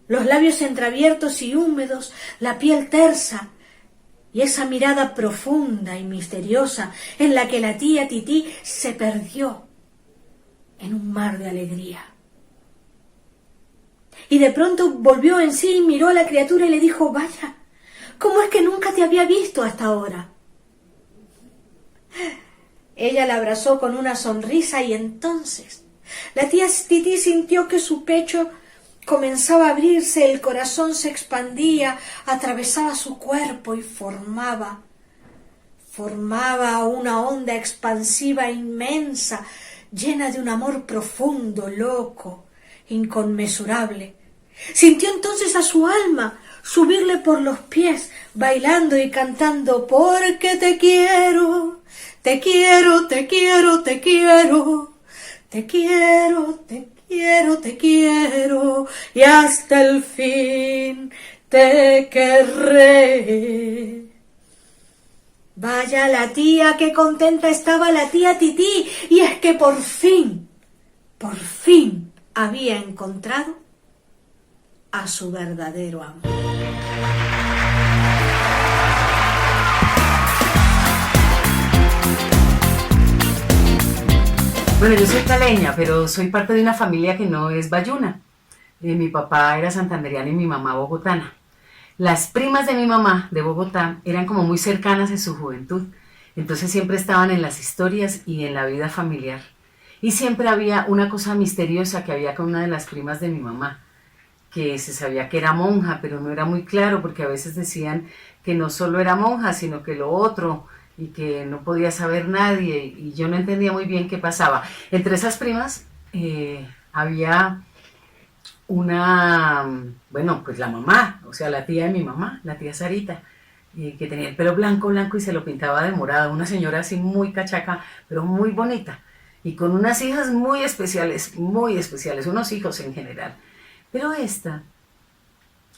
los labios entreabiertos y húmedos, la piel tersa, y esa mirada profunda y misteriosa en la que la tía Tití se perdió en un mar de alegría. Y de pronto volvió en sí, miró a la criatura y le dijo: «Vaya, ¿cómo es que nunca te había visto hasta ahora?». Ella la abrazó con una sonrisa y entonces la tía Tití sintió que su pecho comenzaba a abrirse, el corazón se expandía, atravesaba su cuerpo y formaba una onda expansiva inmensa, llena de un amor profundo, loco, inconmensurable. Sintió entonces a su alma subirle por los pies, bailando y cantando: «Porque te quiero, te quiero, te quiero, te quiero, te quiero, te quiero, te quiero, y hasta el fin te querré». Vaya la tía, qué contenta estaba la tía Tití, y es que por fin había encontrado a su verdadero amor. Bueno, yo soy caleña, pero soy parte de una familia que no es bayuna. Mi papá era santandereano y mi mamá bogotana. Las primas de mi mamá de Bogotá eran como muy cercanas en su juventud, entonces siempre estaban en las historias y en la vida familiar. Y siempre había una cosa misteriosa que había con una de las primas de mi mamá, que se sabía que era monja, pero no era muy claro porque a veces decían que no solo era monja, sino que lo otro, y que no podía saber nadie, y yo no entendía muy bien qué pasaba. Entre esas primas había una, bueno, pues la mamá, o sea, la tía de mi mamá, la tía Sarita, que tenía el pelo blanco y se lo pintaba de morado, una señora así muy cachaca, pero muy bonita, y con unas hijas muy especiales, unos hijos en general. Pero esta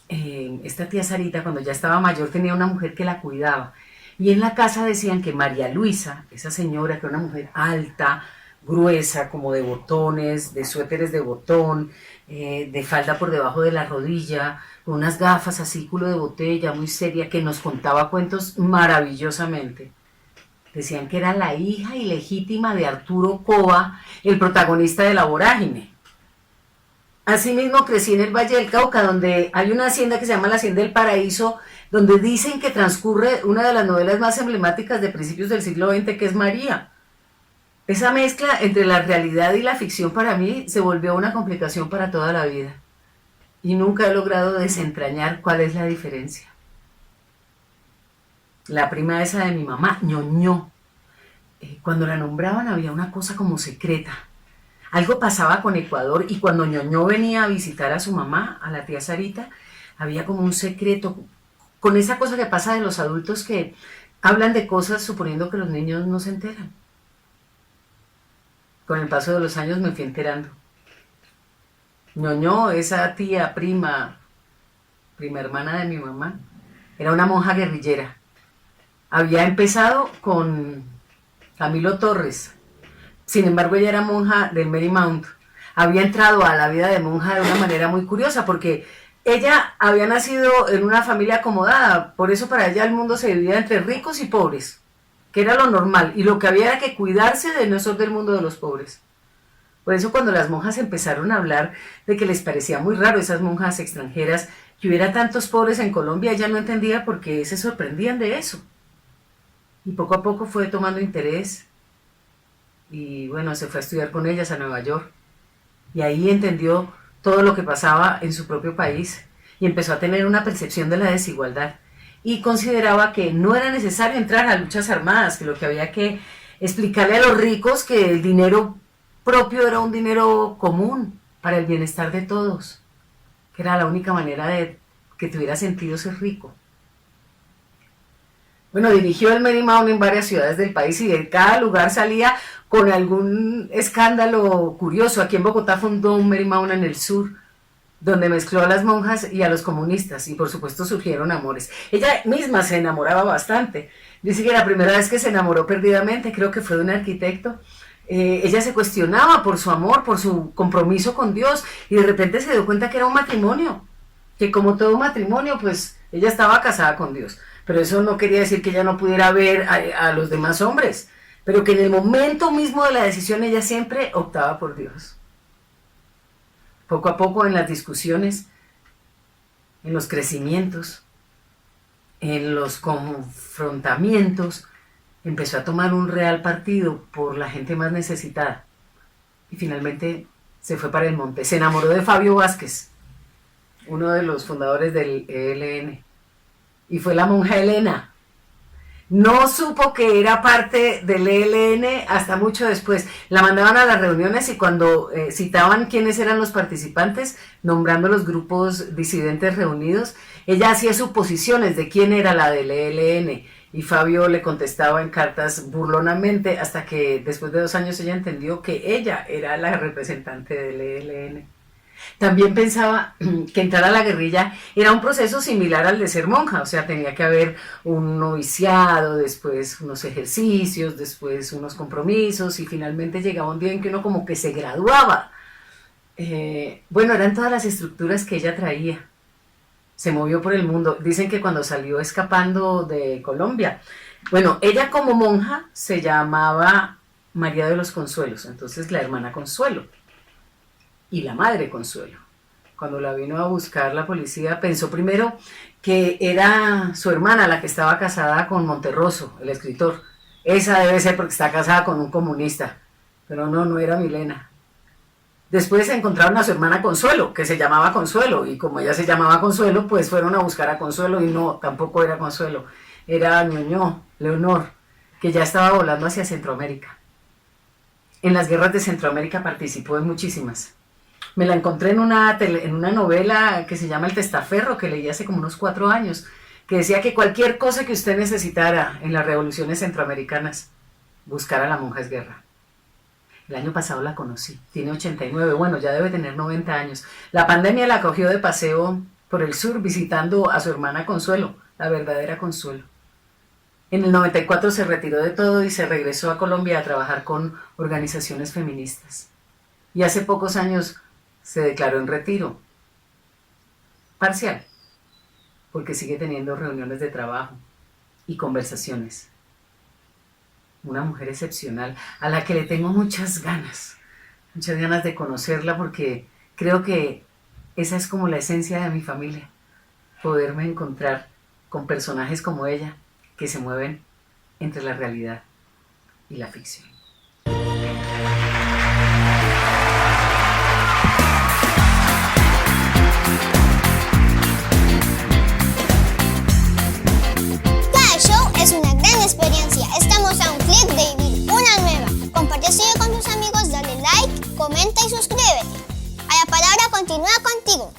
tía Sarita, cuando ya estaba mayor, tenía una mujer que la cuidaba, y en la casa decían que María Luisa, esa señora, que era una mujer alta, gruesa, como de botones, de suéteres de botón, de falda por debajo de la rodilla, con unas gafas así, culo de botella, muy seria, que nos contaba cuentos maravillosamente. Decían que era la hija ilegítima de Arturo Cova, el protagonista de La Vorágine. Asimismo crecí en el Valle del Cauca, donde hay una hacienda que se llama la Hacienda del Paraíso, donde dicen que transcurre una de las novelas más emblemáticas de principios del siglo XX, que es María. Esa mezcla entre la realidad y la ficción para mí se volvió una complicación para toda la vida. Y nunca he logrado desentrañar cuál es la diferencia. La prima esa de mi mamá, Ñoñó, cuando la nombraban había una cosa como secreta. Algo pasaba con Ecuador y cuando Ñoñó venía a visitar a su mamá, a la tía Sarita, había como un secreto, con esa cosa que pasa de los adultos que hablan de cosas suponiendo que los niños no se enteran. Con el paso de los años me fui enterando. Ñoñó, esa tía, prima hermana de mi mamá, era una monja guerrillera. Había empezado con Camilo Torres. Sin embargo, ella era monja del Marymount. Había entrado a la vida de monja de una manera muy curiosa porque ella había nacido en una familia acomodada. Por eso para ella el mundo se dividía entre ricos y pobres, que era lo normal, y lo que había era que cuidarse de no ser del mundo de los pobres. Por eso cuando las monjas empezaron a hablar de que les parecía muy raro, esas monjas extranjeras, que hubiera tantos pobres en Colombia, ella no entendía por qué se sorprendían de eso. Y poco a poco fue tomando interés, y bueno, se fue a estudiar con ellas a Nueva York, y ahí entendió todo lo que pasaba en su propio país, y empezó a tener una percepción de la desigualdad. Y consideraba que no era necesario entrar a luchas armadas, que lo que había que explicarle a los ricos que el dinero propio era un dinero común para el bienestar de todos, que era la única manera de que tuviera sentido ser rico. Bueno, dirigió el Marymount en varias ciudades del país y de cada lugar salía con algún escándalo curioso. Aquí en Bogotá fundó un Marymount en el sur, donde mezcló a las monjas y a los comunistas, y por supuesto surgieron amores. Ella misma se enamoraba bastante. Dice que la primera vez que se enamoró perdidamente, creo que fue de un arquitecto, ella se cuestionaba por su amor, por su compromiso con Dios, y de repente se dio cuenta que era un matrimonio, que como todo matrimonio, pues ella estaba casada con Dios. Pero eso no quería decir que ella no pudiera ver a los demás hombres, pero que en el momento mismo de la decisión ella siempre optaba por Dios. Poco a poco en las discusiones, en los crecimientos, en los confrontamientos, empezó a tomar un real partido por la gente más necesitada. Y finalmente se fue para el monte. Se enamoró de Fabio Vázquez, uno de los fundadores del ELN. Y fue la monja Elena. No supo que era parte del ELN hasta mucho después. La mandaban a las reuniones y cuando citaban quiénes eran los participantes, nombrando los grupos disidentes reunidos, ella hacía suposiciones de quién era la del ELN. Y Fabio le contestaba en cartas burlonamente hasta que después de 2 años ella entendió que ella era la representante del ELN. También pensaba que entrar a la guerrilla era un proceso similar al de ser monja, o sea, tenía que haber un noviciado, después unos ejercicios, después unos compromisos y finalmente llegaba un día en que uno como que se graduaba. Bueno, eran todas las estructuras que ella traía. Se movió por el mundo. Dicen que cuando salió escapando de Colombia, bueno, ella como monja se llamaba María de los Consuelos, entonces la hermana Consuelo. Y la madre Consuelo. Cuando la vino a buscar la policía, pensó primero que era su hermana la que estaba casada con Monterroso, el escritor. Esa debe ser porque está casada con un comunista. Pero no era Milena. Después encontraron a su hermana Consuelo, que se llamaba Consuelo, y como ella se llamaba Consuelo, pues fueron a buscar a Consuelo, y no, tampoco era Consuelo. Era Ñoñó, Leonor, que ya estaba volando hacia Centroamérica. En las guerras de Centroamérica participó en muchísimas. Me la encontré en una novela que se llama El Testaferro, que leí hace como unos 4 años, que decía que cualquier cosa que usted necesitara en las revoluciones centroamericanas, buscar a la monja es guerra. El año pasado la conocí, tiene 89, bueno, ya debe tener 90 años. La pandemia la cogió de paseo por el sur visitando a su hermana Consuelo, la verdadera Consuelo. En el 94 se retiró de todo y se regresó a Colombia a trabajar con organizaciones feministas. Y hace pocos años se declaró en retiro parcial, porque sigue teniendo reuniones de trabajo y conversaciones. Una mujer excepcional, a la que le tengo muchas ganas de conocerla, porque creo que esa es como la esencia de mi familia, poderme encontrar con personajes como ella, que se mueven entre la realidad y la ficción. Es una gran experiencia. Estamos a un clic de vivir una nueva. Comparte con tus amigos, dale like, comenta y suscríbete. A la palabra continúa contigo.